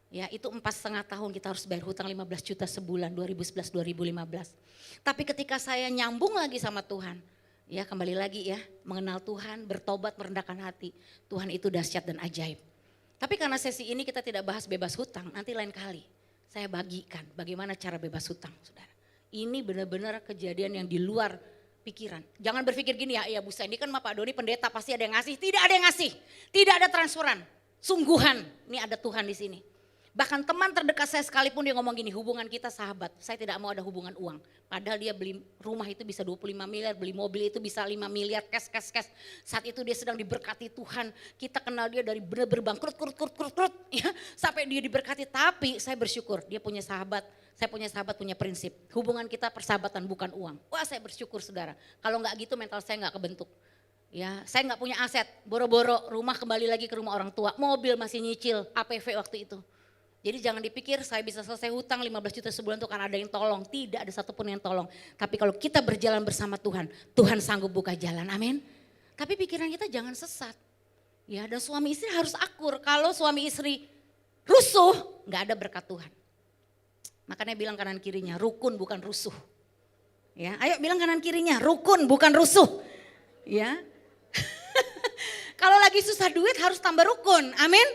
Ya itu 4,5 tahun kita harus bayar hutang 15 juta sebulan 2011-2015. Tapi ketika saya nyambung lagi sama Tuhan, ya kembali lagi ya mengenal Tuhan, bertobat, merendahkan hati. Tuhan itu dahsyat dan ajaib. Tapi karena sesi ini kita tidak bahas bebas hutang, nanti lain kali saya bagikan bagaimana cara bebas hutang saudara. Ini benar-benar kejadian yang di luar pikiran. Jangan berpikir gini ya Bu Sandy kan sama Pak Doni pendeta pasti ada yang ngasih. Tidak ada yang ngasih, tidak ada transferan. Sungguhan, ini ada Tuhan di sini. Bahkan teman terdekat saya sekalipun dia ngomong gini, hubungan kita sahabat, saya tidak mau ada hubungan uang. Padahal dia beli rumah itu bisa 25 miliar, beli mobil itu bisa 5 miliar, cash. Saat itu dia sedang diberkati Tuhan, kita kenal dia dari benar-benar bangkrut, ya, sampai dia diberkati. Tapi saya bersyukur dia punya sahabat, saya punya sahabat punya prinsip. Hubungan kita persahabatan bukan uang. Wah saya bersyukur saudara, kalau enggak gitu mental saya enggak kebentuk. Ya, saya nggak punya aset, boro-boro rumah kembali lagi ke rumah orang tua, mobil masih nyicil, APV waktu itu. Jadi jangan dipikir saya bisa selesai hutang 15 juta sebulan itu karena ada yang tolong, tidak ada satupun yang tolong. Tapi kalau kita berjalan bersama Tuhan, Tuhan sanggup buka jalan, amin. Tapi pikiran kita jangan sesat. Ya, dan suami istri harus akur, kalau suami istri rusuh, nggak ada berkat Tuhan. Makanya bilang kanan kirinya, rukun bukan rusuh. Ya, ayo bilang kanan kirinya, rukun bukan rusuh. Ya. Kalau lagi susah duit harus tambah rukun, amin.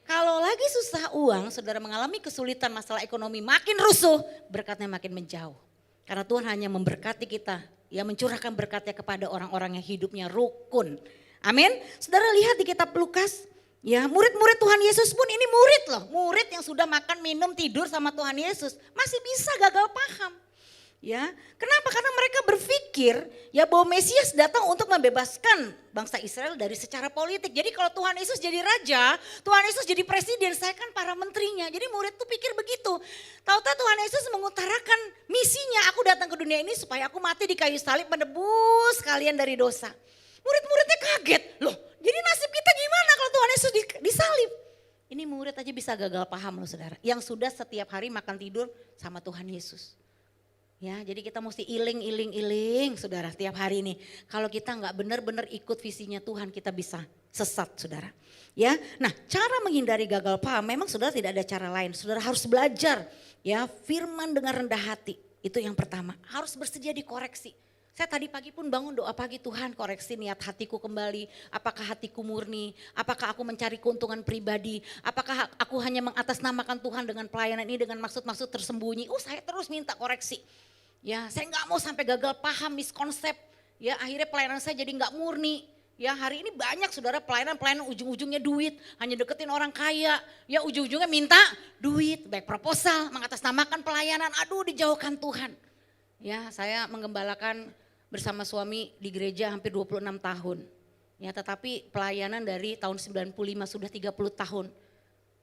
Kalau lagi susah uang, saudara mengalami kesulitan masalah ekonomi makin rusuh, berkatnya makin menjauh. Karena Tuhan hanya memberkati kita, ya mencurahkan berkatnya kepada orang-orang yang hidupnya rukun. Amin. Saudara lihat di kitab Lukas, ya murid-murid Tuhan Yesus pun ini murid loh. Murid yang sudah makan, minum, tidur sama Tuhan Yesus masih bisa gagal paham. Ya, kenapa? Karena mereka berpikir ya bahwa Mesias datang untuk membebaskan bangsa Israel dari secara politik. Jadi kalau Tuhan Yesus jadi raja, Tuhan Yesus jadi presiden, saya kan para menterinya. Jadi murid tuh pikir begitu. Tahu-tahu Tuhan Yesus mengutarakan misinya, aku datang ke dunia ini supaya aku mati di kayu salib menebus kalian dari dosa. Murid-muridnya kaget, loh jadi nasib kita gimana kalau Tuhan Yesus disalib? Ini murid aja bisa gagal paham loh saudara, yang sudah setiap hari makan tidur sama Tuhan Yesus. Ya, jadi kita mesti iling saudara tiap hari ini. Kalau kita nggak benar-benar ikut visinya Tuhan kita bisa sesat saudara. Ya, nah cara menghindari gagal paham memang saudara tidak ada cara lain. Saudara harus belajar ya firman dengan rendah hati. Itu yang pertama, harus bersedia dikoreksi. Saya tadi pagi pun bangun doa pagi, Tuhan koreksi niat hatiku kembali. Apakah hatiku murni? Apakah aku mencari keuntungan pribadi? Apakah aku hanya mengatasnamakan Tuhan dengan pelayanan ini dengan maksud-maksud tersembunyi? Saya terus minta koreksi. Ya, saya nggak mau sampai gagal paham, miskonsep. Ya, akhirnya pelayanan saya jadi nggak murni. Ya, hari ini banyak saudara pelayanan ujung-ujungnya duit, hanya deketin orang kaya. Ya, ujung-ujungnya minta duit, baik proposal, mengatasnamakan pelayanan. Aduh, dijauhkan Tuhan. Ya, saya menggembalakan bersama suami di gereja hampir 26 tahun. Ya, tetapi pelayanan dari tahun 95 sudah 30 tahun.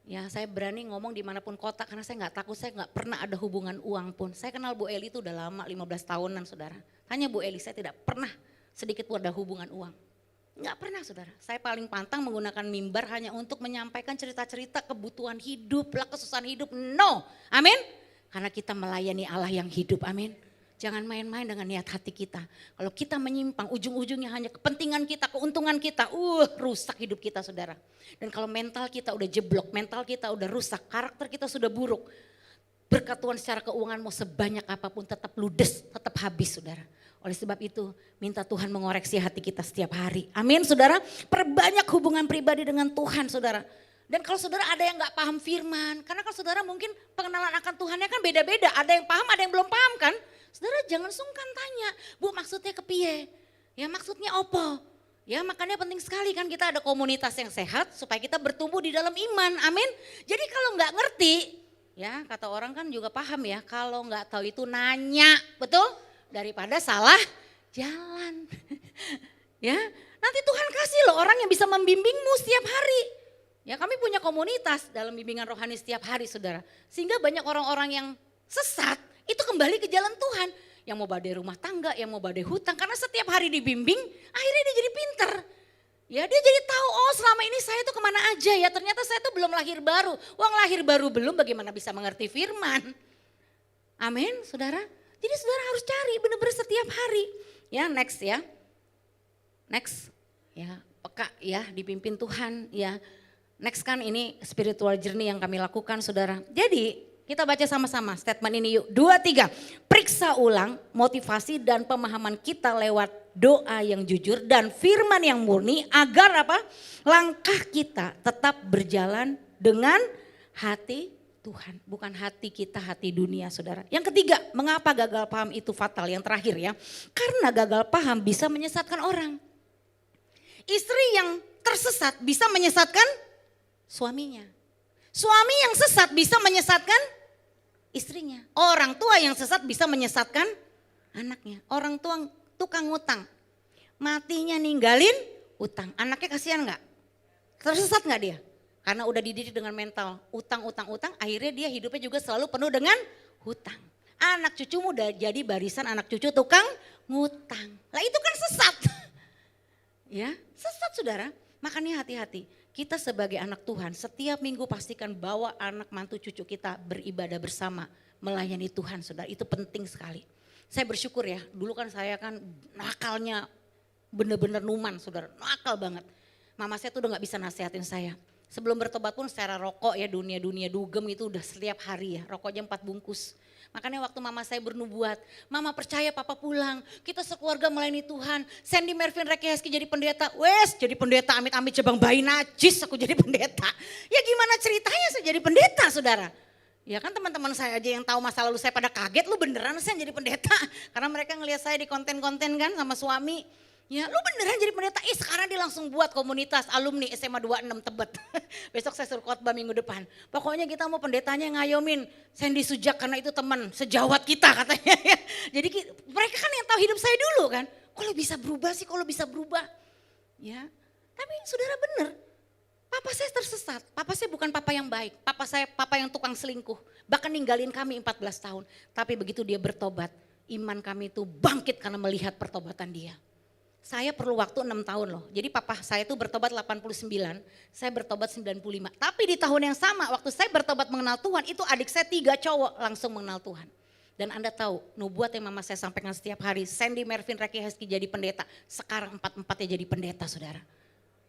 Ya, saya berani ngomong dimanapun kota karena saya nggak takut, saya nggak pernah ada hubungan uang pun. Saya kenal Bu Eli itu udah lama, 15 tahunan saudara. Tanya Bu Eli, saya tidak pernah sedikit pun ada hubungan uang. Nggak pernah saudara, saya paling pantang menggunakan mimbar hanya untuk menyampaikan cerita-cerita kebutuhan hidup, kesusahan hidup, no, amin. Karena kita melayani Allah yang hidup, amin. Jangan main-main dengan niat hati kita. Kalau kita menyimpang, ujung-ujungnya hanya kepentingan kita, keuntungan kita, rusak hidup kita saudara. Dan kalau mental kita udah jeblok, mental kita udah rusak, karakter kita sudah buruk. Berkat Tuhan secara keuangan mau sebanyak apapun tetap ludes, tetap habis saudara. Oleh sebab itu minta Tuhan mengoreksi hati kita setiap hari. Amin saudara, perbanyak hubungan pribadi dengan Tuhan saudara. Dan kalau saudara ada yang gak paham firman, karena kalau saudara mungkin pengenalan akan Tuhannya kan beda-beda. Ada yang paham, ada yang belum paham kan. Saudara jangan sungkan tanya, Bu maksudnya kepiye? Ya maksudnya opo? Ya makanya penting sekali kan kita ada komunitas yang sehat supaya kita bertumbuh di dalam iman, amin. Jadi kalau nggak ngerti, ya kata orang kan juga paham ya, kalau nggak tahu itu nanya, betul? Daripada salah jalan. Ya, nanti Tuhan kasih loh orang yang bisa membimbingmu setiap hari. Ya kami punya komunitas dalam bimbingan rohani setiap hari saudara. Sehingga banyak orang-orang yang sesat itu kembali ke jalan Tuhan. Yang mau badai rumah tangga, yang mau badai hutang. Karena setiap hari dibimbing akhirnya dia jadi pinter. Ya dia jadi tahu oh selama ini saya tuh kemana aja ya. Ternyata saya tuh belum lahir baru. Wong lahir baru belum bagaimana bisa mengerti firman. Amin saudara. Jadi saudara harus cari benar-benar setiap hari. Ya next ya. Next ya peka ya dipimpin Tuhan ya. Next kan ini spiritual journey yang kami lakukan saudara. Jadi kita baca sama-sama statement ini yuk. 2, 3. Periksa ulang motivasi dan pemahaman kita lewat doa yang jujur dan firman yang murni agar apa? Langkah kita tetap berjalan dengan hati Tuhan. Bukan hati kita, hati dunia saudara. Yang ketiga, mengapa gagal paham itu fatal? Yang terakhir ya. Karena gagal paham bisa menyesatkan orang. Istri yang tersesat bisa menyesatkan suaminya. Suami yang sesat bisa menyesatkan istrinya. Orang tua yang sesat bisa menyesatkan anaknya. Orang tua tukang utang. Matinya ninggalin utang. Anaknya kasihan gak? Tersesat gak dia? Karena udah dididik dengan mental utang. Akhirnya dia hidupnya juga selalu penuh dengan hutang. Anak cucumu udah jadi barisan anak cucu tukang ngutang. Lah itu kan sesat. Ya sesat saudara. Makanya hati-hati. Kita sebagai anak Tuhan setiap minggu pastikan bawa anak mantu cucu kita beribadah bersama. Melayani Tuhan saudara, itu penting sekali. Saya bersyukur ya, dulu kan saya kan nakalnya bener-bener numan saudara, nakal banget. Mama saya tuh udah gak bisa nasihatin saya. Sebelum bertobat pun secara rokok ya dunia dugem itu udah setiap hari ya, rokoknya 4 bungkus. Makanya waktu mama saya bernubuat, mama percaya papa pulang, kita sekeluarga melayani Tuhan. Sandy Mervin Rekihaski jadi pendeta, wes jadi pendeta amit-amit jabang bayi najis aku jadi pendeta. Ya gimana ceritanya saya jadi pendeta saudara. Ya kan teman-teman saya aja yang tahu masa lalu saya pada kaget, lu beneran saya jadi pendeta. Karena mereka ngelihat saya di konten-konten kan sama suami. Ya lu beneran jadi pendeta, sekarang dia langsung buat komunitas alumni SMA 26 Tebet. Besok saya suruh khotbah minggu depan. Pokoknya kita mau pendetanya ngayomin Sandy Sujak karena itu teman sejawat kita katanya. Jadi mereka kan yang tahu hidup saya dulu kan. Kalau bisa berubah sih, kalau bisa berubah. Ya, tapi saudara bener. Papa saya tersesat, papa saya bukan papa yang baik. Papa saya papa yang tukang selingkuh. Bahkan ninggalin kami 14 tahun. Tapi begitu dia bertobat, iman kami itu bangkit karena melihat pertobatan dia. Saya perlu waktu 6 tahun loh. Jadi papa saya itu bertobat 89, saya bertobat 95. Tapi di tahun yang sama waktu saya bertobat mengenal Tuhan, itu adik saya 3 cowok langsung mengenal Tuhan. Dan Anda tahu, nubuat yang mama saya sampaikan setiap hari, Sandy Mervin Rekihaski jadi pendeta. Sekarang 4-4-nya jadi pendeta saudara.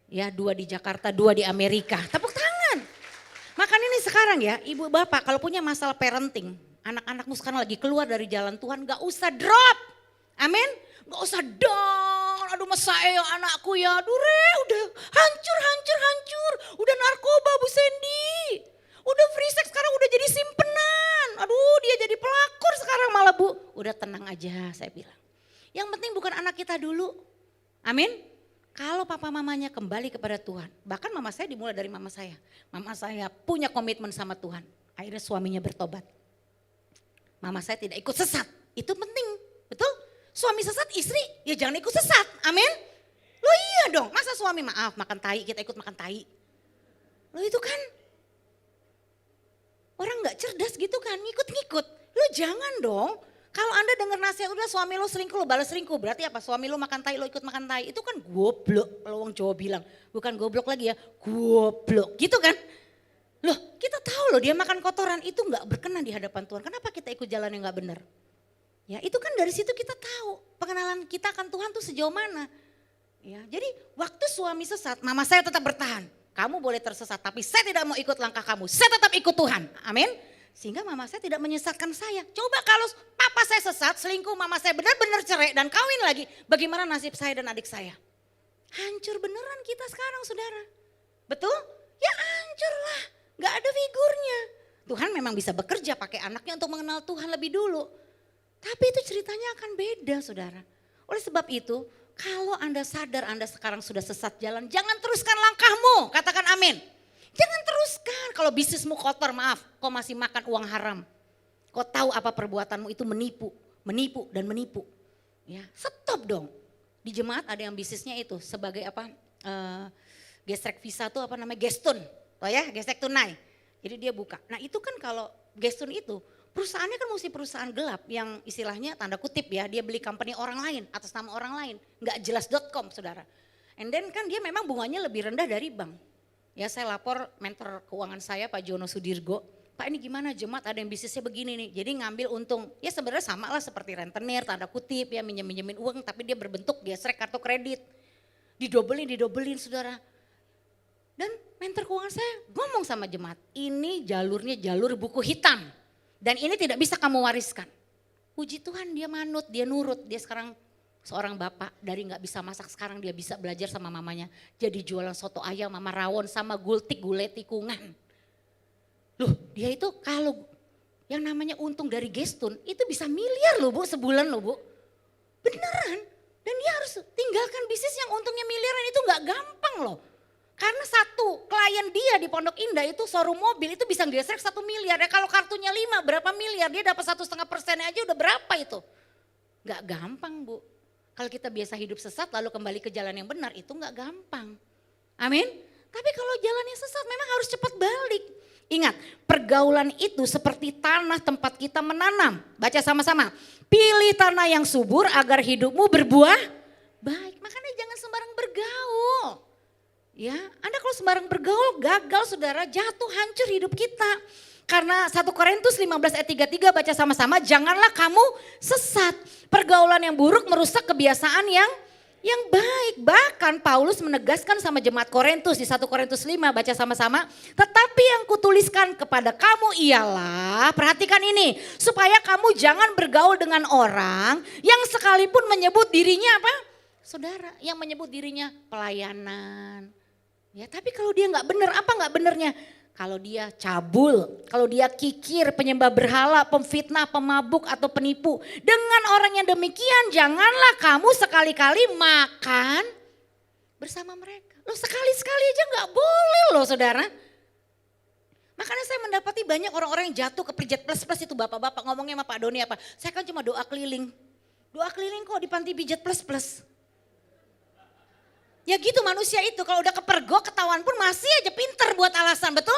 Ya 2 di Jakarta, 2 di Amerika. Tepuk tangan. Makanya ini sekarang ya, ibu bapak kalau punya masalah parenting, anak-anakmu sekarang lagi keluar dari jalan Tuhan, gak usah drop. Amin. Gak usah down, aduh masa ya anakku ya, aduh udah hancur. Udah narkoba Bu Sandy, udah free sex sekarang udah jadi simpenan. Aduh dia jadi pelakor sekarang malah Bu. Udah tenang aja saya bilang. Yang penting bukan anak kita dulu, amin. Kalau papa mamanya kembali kepada Tuhan, bahkan mama saya dimulai dari mama saya. Mama saya punya komitmen sama Tuhan, akhirnya suaminya bertobat. Mama saya tidak ikut sesat, itu penting, betul? Suami sesat, istri ya jangan ikut sesat, amin. Lo iya dong, masa suami maaf makan tai, kita ikut makan tai. Lo itu kan orang gak cerdas gitu kan, ngikut-ngikut. Lo jangan dong, kalau Anda dengar nasihat udah suami lo selingkuh, lo balas selingkuh. Berarti apa, suami lo makan tai, lo ikut makan tai. Itu kan goblok, kalau orang Jawa bilang. Bukan goblok lagi ya, goblok gitu kan. Loh kita tahu loh dia makan kotoran, itu gak berkenan di hadapan Tuhan. Kenapa kita ikut jalan yang gak benar? Ya itu kan dari situ kita tahu pengenalan kita akan Tuhan tuh sejauh mana. Ya, jadi waktu suami sesat, mama saya tetap bertahan. Kamu boleh tersesat tapi saya tidak mau ikut langkah kamu. Saya tetap ikut Tuhan. Amin. Sehingga mama saya tidak menyesatkan saya. Coba kalau papa saya sesat, selingkuh, mama saya benar-benar cerai dan kawin lagi. Bagaimana nasib saya dan adik saya? Hancur beneran kita sekarang saudara. Betul? Ya hancur lah. Gak ada figurnya. Tuhan memang bisa bekerja pakai anaknya untuk mengenal Tuhan lebih dulu. Tapi itu ceritanya akan beda saudara. Oleh sebab itu Kalau Anda sadar Anda sekarang sudah sesat jalan, jangan teruskan langkahmu. Katakan amin. Jangan teruskan. Kalau bisnismu kotor, maaf, kau masih makan uang haram. Kau tahu apa perbuatanmu itu menipu, menipu dan menipu. Ya, stop dong. Di jemaat ada yang bisnisnya itu sebagai apa? Gesrek visa tuh apa namanya? Gestun. Oh ya, gesrek tunai. Jadi dia buka. Nah, itu kan kalau gestun itu perusahaannya kan mesti perusahaan gelap yang istilahnya tanda kutip ya, dia beli company orang lain atas nama orang lain, nggak jelas.com saudara. And then kan dia memang bunganya lebih rendah dari bank. Ya saya lapor mentor keuangan saya Pak Jono Sudirgo, Pak ini gimana jemaat ada yang bisnisnya begini nih, jadi ngambil untung. Ya sebenarnya sama lah seperti rentenir tanda kutip ya minjemin uang tapi dia berbentuk gesrek kartu kredit. Didobelin saudara. Dan mentor keuangan saya ngomong sama jemaat, ini jalurnya jalur buku hitam. Dan ini tidak bisa kamu wariskan. Puji Tuhan dia manut, dia nurut. Dia sekarang seorang bapak dari gak bisa masak sekarang dia bisa belajar sama mamanya. Jadi jualan soto ayam mama rawon sama gultik gulai tikungan. Loh dia itu kalau yang namanya untung dari gestun itu bisa miliar loh Bu sebulan loh Bu. Beneran. Dan dia harus tinggalkan bisnis yang untungnya miliaran itu gak gampang loh. Karena satu klien dia di Pondok Indah itu showroom mobil itu bisa gesrek 1 miliar. Ya kalau kartunya 5 berapa miliar dia dapat 1,5% aja udah berapa itu. Gak gampang Bu. Kalau kita biasa hidup sesat lalu kembali ke jalan yang benar itu gak gampang. Amin. Tapi kalau jalannya sesat memang harus cepat balik. Ingat pergaulan itu seperti tanah tempat kita menanam. Baca sama-sama. Pilih tanah yang subur agar hidupmu berbuah baik. Makanya jangan sembarang bergaul. Ya, Anda kalau sembarang bergaul gagal saudara, jatuh hancur hidup kita. Karena 1 Korintus 15 ayat 33 baca sama-sama, janganlah kamu sesat. Pergaulan yang buruk merusak kebiasaan yang baik. Bahkan Paulus menegaskan sama jemaat Korintus di 1 Korintus 5 baca sama-sama. Tetapi yang kutuliskan kepada kamu ialah, perhatikan ini, supaya kamu jangan bergaul dengan orang yang sekalipun menyebut dirinya apa? Saudara, yang menyebut dirinya pelayanan. Ya, tapi kalau dia nggak benar, apa nggak benernya? Kalau dia cabul, kalau dia kikir, penyembah berhala, pemfitnah, pemabuk atau penipu. Dengan orang yang demikian janganlah kamu sekali-kali makan bersama mereka. Loh sekali-sekali aja nggak boleh loh saudara. Makanya saya mendapati banyak orang-orang yang jatuh ke pijat plus-plus itu bapak-bapak ngomongnya sama Pak Doni apa. Saya kan cuma doa keliling. Doa keliling kok di panti pijat plus-plus. Ya gitu manusia itu kalau udah kepergok ketahuan pun masih aja pinter buat alasan, betul?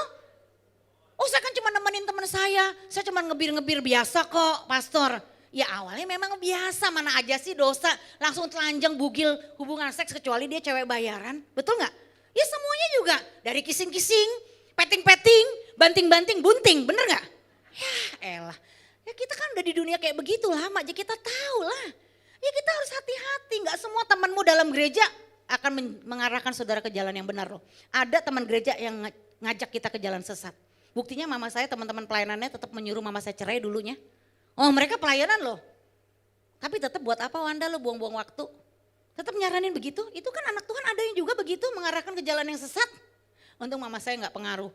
Oh saya kan cuma nemenin teman saya cuma ngebir-ngebir biasa kok pastor. Ya awalnya memang biasa, mana aja sih dosa langsung telanjang bugil hubungan seks kecuali dia cewek bayaran, betul gak? Ya semuanya juga dari kissing-kissing, petting-petting, banting-banting, bunting, bener gak? Ya elah, ya kita kan udah di dunia kayak begitu lama aja kita tahu lah. Ya kita harus hati-hati, gak semua temanmu dalam gereja akan mengarahkan saudara ke jalan yang benar loh. Ada teman gereja yang ngajak kita ke jalan sesat. Buktinya mama saya teman-teman pelayanannya tetap menyuruh mama saya cerai dulunya. Oh mereka pelayanan loh. Tapi tetap buat apa Wanda lo buang-buang waktu. Tetap nyaranin begitu. Itu kan anak Tuhan ada yang juga begitu mengarahkan ke jalan yang sesat. Untung mama saya gak pengaruh.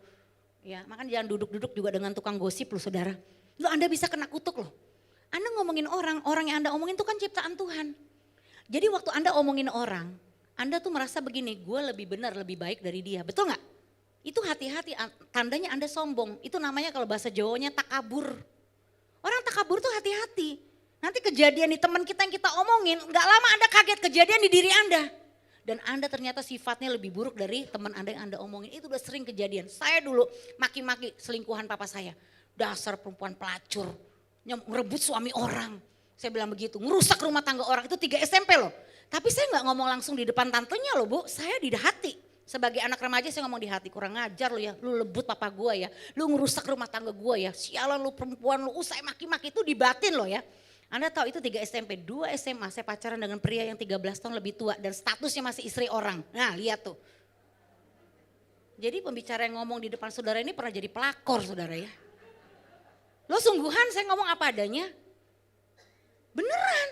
Ya makanya jangan duduk-duduk juga dengan tukang gosip loh saudara. Lo Anda bisa kena kutuk loh. Anda ngomongin orang yang Anda omongin itu kan ciptaan Tuhan. Jadi waktu Anda omongin orang, Anda tuh merasa begini, gue lebih benar, lebih baik dari dia. Betul gak? Itu hati-hati, tandanya Anda sombong. Itu namanya kalau bahasa Jawanya takabur. Orang takabur tuh hati-hati. Nanti kejadian di teman kita yang kita omongin, gak lama Anda kaget kejadian di diri Anda. Dan Anda ternyata sifatnya lebih buruk dari teman Anda yang Anda omongin. Itu udah sering kejadian. Saya dulu maki-maki selingkuhan papa saya. Dasar perempuan pelacur, ngerebut suami orang. Saya bilang begitu, ngerusak rumah tangga orang, itu 3 SMP loh. Tapi saya gak ngomong langsung di depan tantenya loh Bu, saya di hati. Sebagai anak remaja saya ngomong di hati, kurang ngajar lu ya, lu lebut papa gua ya. Lu ngerusak rumah tangga gua ya, sialan lu perempuan lu, usai maki-maki itu dibatin loh ya. Anda tahu itu 3 SMP, 2 SMA saya pacaran dengan pria yang 13 tahun lebih tua dan statusnya masih istri orang. Nah lihat tuh. Jadi pembicara yang ngomong di depan saudara ini pernah jadi pelakor saudara ya. Lo sungguhan saya ngomong apa adanya. Beneran.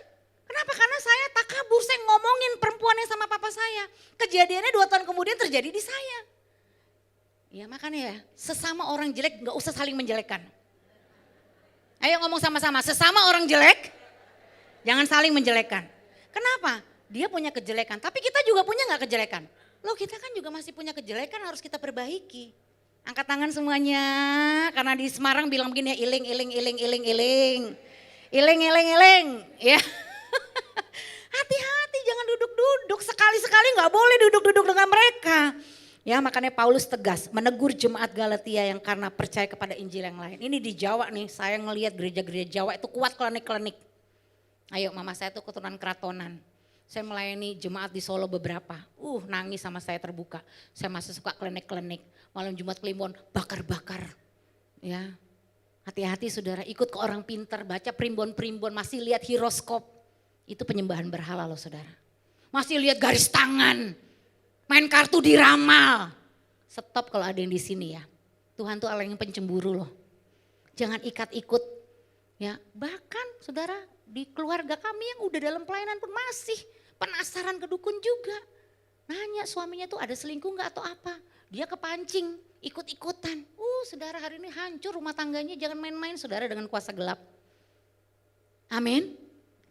Kenapa? Karena saya takabur, saya ngomongin perempuannya sama papa saya. Kejadiannya 2 tahun kemudian terjadi di saya. Ya makanya ya, sesama orang jelek gak usah saling menjelekkan. Ayo ngomong sama-sama, sesama orang jelek jangan saling menjelekkan. Kenapa? Dia punya kejelekan, tapi kita juga punya gak kejelekan? Loh kita kan juga masih punya kejelekan, harus kita perbaiki. Angkat tangan semuanya, karena di Semarang bilang begini ya, iling, iling, iling, iling, iling. Iling, iling, iling, ya. Hati-hati jangan duduk-duduk, sekali-sekali gak boleh duduk-duduk dengan mereka. Ya makanya Paulus tegas menegur jemaat Galatia yang karena percaya kepada Injil yang lain. Ini di Jawa nih, saya ngelihat gereja-gereja Jawa itu kuat klinik-klinik. Ayo mama saya tuh keturunan keratonan. Saya melayani jemaat di Solo beberapa. Nangis sama saya terbuka. Saya masih suka klinik-klinik. Malam Jumat Kliwon bakar-bakar. Ya. Hati-hati saudara, ikut ke orang pintar, baca primbon-primbon, masih lihat horoskop. Itu penyembahan berhala loh saudara. Masih lihat garis tangan. Main kartu diramal. Stop kalau ada yang di sini ya. Tuhan tuh Allah yang pencemburu loh. Jangan ikat-ikut. Ya, bahkan saudara di keluarga kami yang udah dalam pelayanan pun masih penasaran ke dukun juga. Nanya suaminya tuh ada selingkuh gak atau apa. Dia kepancing, ikut-ikutan. Saudara hari ini hancur rumah tangganya, jangan main-main saudara dengan kuasa gelap. Amin.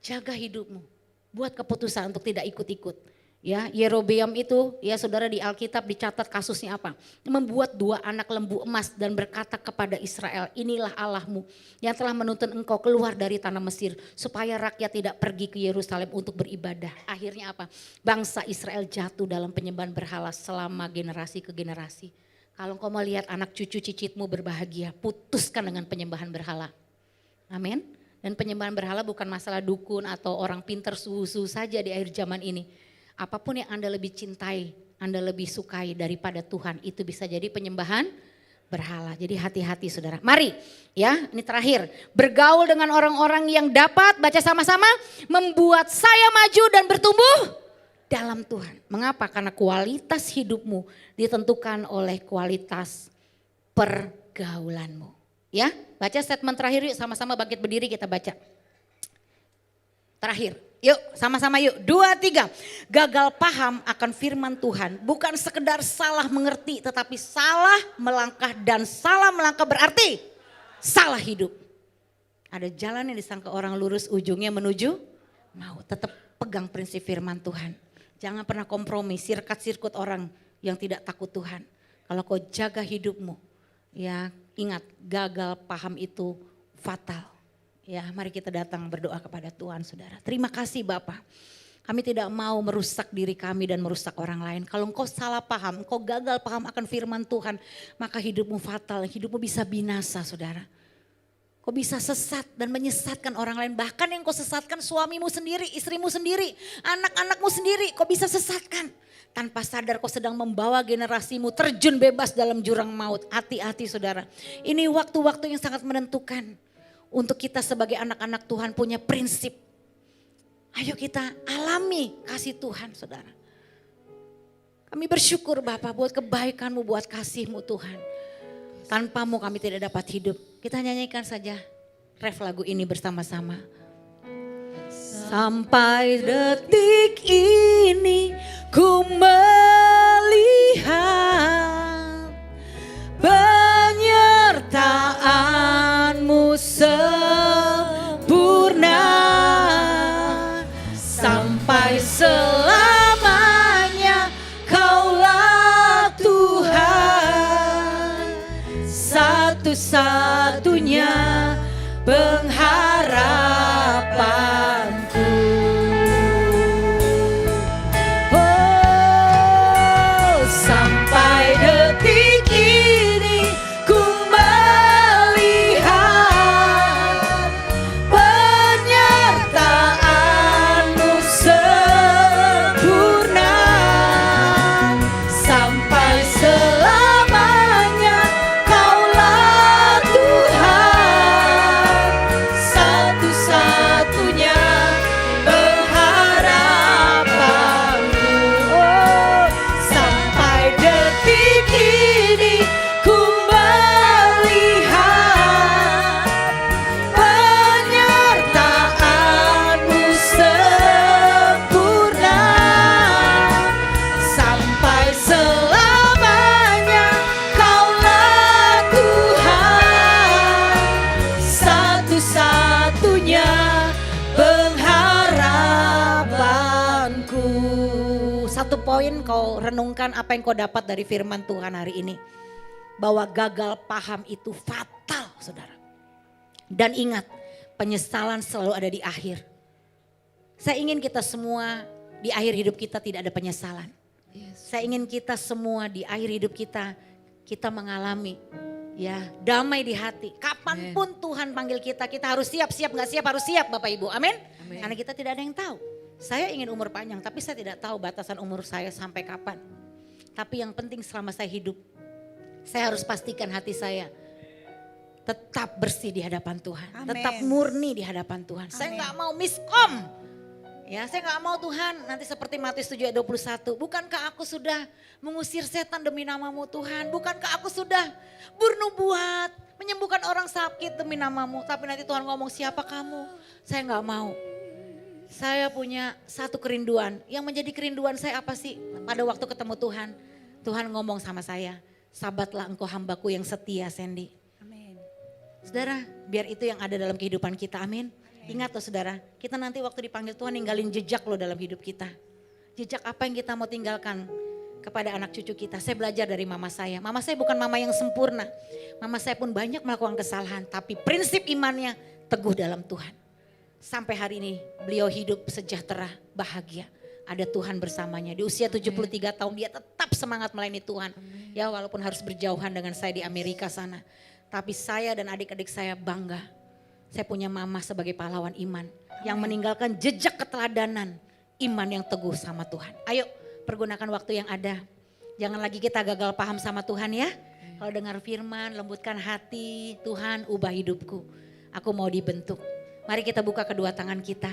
Jaga hidupmu, buat keputusan untuk tidak ikut-ikut. Ya, Yerobeam itu ya saudara di Alkitab dicatat kasusnya apa? Membuat 2 anak lembu emas dan berkata kepada Israel, inilah Allahmu yang telah menuntun engkau keluar dari tanah Mesir supaya rakyat tidak pergi ke Yerusalem untuk beribadah. Akhirnya apa? Bangsa Israel jatuh dalam penyembahan berhala selama generasi ke generasi. Kalau engkau mau lihat anak cucu cicitmu berbahagia, putuskan dengan penyembahan berhala. Amin. Dan penyembahan berhala bukan masalah dukun atau orang pintar suhu-suhu saja di akhir zaman ini. Apapun yang Anda lebih cintai, Anda lebih sukai daripada Tuhan, itu bisa jadi penyembahan berhala. Jadi hati-hati saudara. Mari ya, ini terakhir. Bergaul dengan orang-orang yang dapat, baca sama-sama, membuat saya maju dan bertumbuh dalam Tuhan. Mengapa? Karena kualitas hidupmu ditentukan oleh kualitas pergaulanmu. Ya, baca statement terakhir yuk, sama-sama bangkit berdiri kita baca. Terakhir. Yuk sama-sama yuk, 2, 3. Gagal paham akan firman Tuhan bukan sekedar salah mengerti, tetapi salah melangkah, dan salah melangkah berarti salah hidup. Ada jalan yang disangka orang lurus, ujungnya menuju maut. Tetap pegang prinsip firman Tuhan. Jangan pernah kompromi, sirkat-sirkut orang yang tidak takut Tuhan. Kalau kau jaga hidupmu, ya ingat gagal paham itu fatal. Ya, mari kita datang berdoa kepada Tuhan saudara. Terima kasih Bapak. Kami tidak mau merusak diri kami dan merusak orang lain. Kalau engkau salah paham, engkau gagal paham akan firman Tuhan, maka hidupmu fatal, hidupmu bisa binasa saudara. Kau bisa sesat dan menyesatkan orang lain. Bahkan yang kau sesatkan suamimu sendiri, istrimu sendiri, anak-anakmu sendiri, kau bisa sesatkan. Tanpa sadar kau sedang membawa generasimu terjun bebas dalam jurang maut. Hati-hati saudara. Ini waktu-waktu yang sangat menentukan. Untuk kita sebagai anak-anak Tuhan punya prinsip. Ayo kita alami kasih Tuhan saudara. Kami bersyukur Bapak buat kebaikan-Mu, buat kasih-Mu Tuhan. Tanpamu kami tidak dapat hidup. Kita nyanyikan saja ref lagu ini bersama-sama. Sampai detik ini ku melihat penyertaan-Mu sempurna sampai selamanya. Kaulah Tuhan, satu-satunya pengharapanku. Oh, sampai detik ini ku melihat penyertaan-Mu sempurna sampai selamanya. Kaulah Tuhan, satu-satunya poin, kau renungkan apa yang kau dapat dari firman Tuhan hari ini. Bahwa gagal paham itu fatal, saudara. Dan ingat, penyesalan selalu ada di akhir. Saya ingin kita semua di akhir hidup kita tidak ada penyesalan. Saya ingin kita semua di akhir hidup kita mengalami damai di hati. Kapanpun Tuhan panggil kita harus siap gak siap harus siap Bapak Ibu. Amin. Karena kita tidak ada yang tahu. Saya ingin umur panjang tapi saya tidak tahu batasan umur saya sampai kapan. Tapi yang penting selama saya hidup, saya harus pastikan hati saya tetap bersih di hadapan Tuhan. Amen. Tetap murni di hadapan Tuhan. Amen. Saya gak mau miskom. Ya, saya gak mau Tuhan nanti seperti Matius 7 ayat 21. Bukankah aku sudah mengusir setan demi namamu Tuhan. Bukankah aku sudah bernubuat, menyembuhkan orang sakit demi namamu. Tapi nanti Tuhan ngomong siapa kamu. Saya gak mau. Saya punya satu kerinduan. Yang menjadi kerinduan saya apa sih? Pada waktu ketemu Tuhan. Tuhan ngomong sama saya. Sabatlah engkau hambaku yang setia, Sandy. Amin. Saudara, biar itu yang ada dalam kehidupan kita. Amin. Ingat loh saudara, kita nanti waktu dipanggil Tuhan ninggalin jejak loh dalam hidup kita. Jejak apa yang kita mau tinggalkan kepada anak cucu kita. Saya belajar dari mama saya. Mama saya bukan mama yang sempurna. Mama saya pun banyak melakukan kesalahan. Tapi prinsip imannya teguh dalam Tuhan. Sampai hari ini beliau hidup sejahtera, bahagia. Ada Tuhan bersamanya. Di usia 73 tahun dia tetap semangat melayani Tuhan. Ya walaupun harus berjauhan dengan saya di Amerika sana. Tapi saya dan adik-adik saya bangga. Saya punya mama sebagai pahlawan iman. Yang meninggalkan jejak keteladanan. Iman yang teguh sama Tuhan. Ayo pergunakan waktu yang ada. Jangan lagi kita gagal paham sama Tuhan ya. Kalau dengar firman, lembutkan hati. Tuhan ubah hidupku. Aku mau dibentuk. Mari kita buka kedua tangan kita.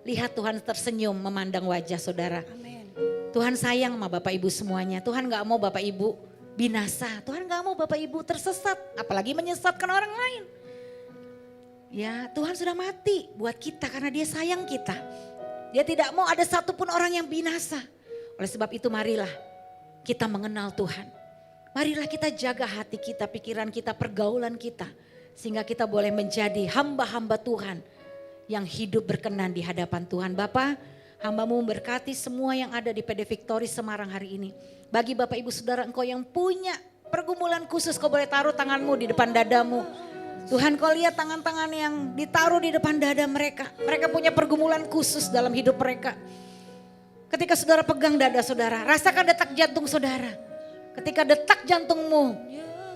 Lihat Tuhan tersenyum memandang wajah saudara. Amen. Tuhan sayang sama Bapak Ibu semuanya. Tuhan gak mau Bapak Ibu binasa. Tuhan gak mau Bapak Ibu tersesat. Apalagi menyesatkan orang lain. Ya Tuhan sudah mati buat kita karena dia sayang kita. Dia tidak mau ada satupun orang yang binasa. Oleh sebab itu marilah kita mengenal Tuhan. Marilah kita jaga hati kita, pikiran kita, pergaulan kita. Sehingga kita boleh menjadi hamba-hamba Tuhan yang hidup berkenan di hadapan Tuhan. Bapa, hamba-Mu memberkati semua yang ada di PD Victory Semarang hari ini. Bagi Bapak Ibu Saudara engkau yang punya pergumulan khusus, kau boleh taruh tanganmu di depan dadamu. Tuhan kau lihat tangan-tangan yang ditaruh di depan dada mereka. Mereka punya pergumulan khusus dalam hidup mereka. Ketika saudara pegang dada saudara, rasakan detak jantung saudara. Ketika detak jantungmu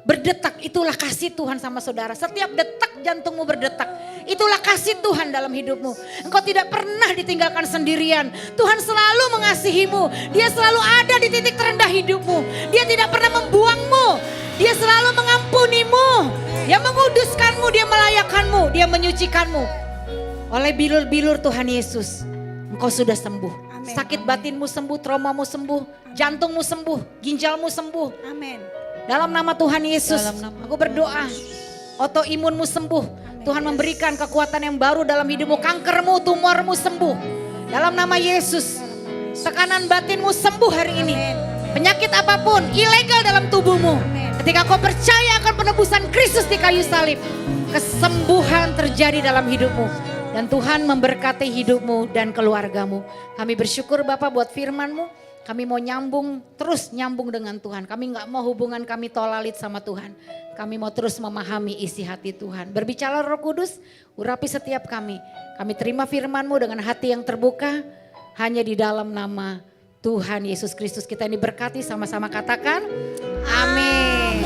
berdetak, itulah kasih Tuhan sama saudara. Setiap detak jantungmu berdetak, itulah kasih Tuhan dalam hidupmu. Engkau tidak pernah ditinggalkan sendirian. Tuhan selalu mengasihimu. Dia selalu ada di titik terendah hidupmu. Dia tidak pernah membuangmu. Dia selalu mengampunimu. Dia menguduskanmu, dia melayakkanmu, dia menyucikanmu. Oleh bilur-bilur Tuhan Yesus, engkau sudah sembuh. Amen. Sakit batinmu sembuh, traumamu sembuh, jantungmu sembuh, ginjalmu sembuh. Amin. Dalam nama Tuhan Yesus, aku berdoa, autoimunmu sembuh. Amen. Tuhan memberikan kekuatan yang baru dalam hidupmu, kankermu, tumormu sembuh. Dalam nama Yesus, tekanan batinmu sembuh hari ini. Penyakit apapun, ilegal dalam tubuhmu. Ketika kau percaya akan penebusan Kristus di kayu salib, kesembuhan terjadi dalam hidupmu. Dan Tuhan memberkati hidupmu dan keluargamu. Kami bersyukur Bapak buat firman-Mu. Kami mau terus nyambung dengan Tuhan. Kami gak mau hubungan kami tolalit sama Tuhan. Kami mau terus memahami isi hati Tuhan. Berbicara Roh Kudus, urapi setiap kami. Kami terima firman-Mu dengan hati yang terbuka. Hanya di dalam nama Tuhan Yesus Kristus kita ini berkati, sama-sama katakan amin.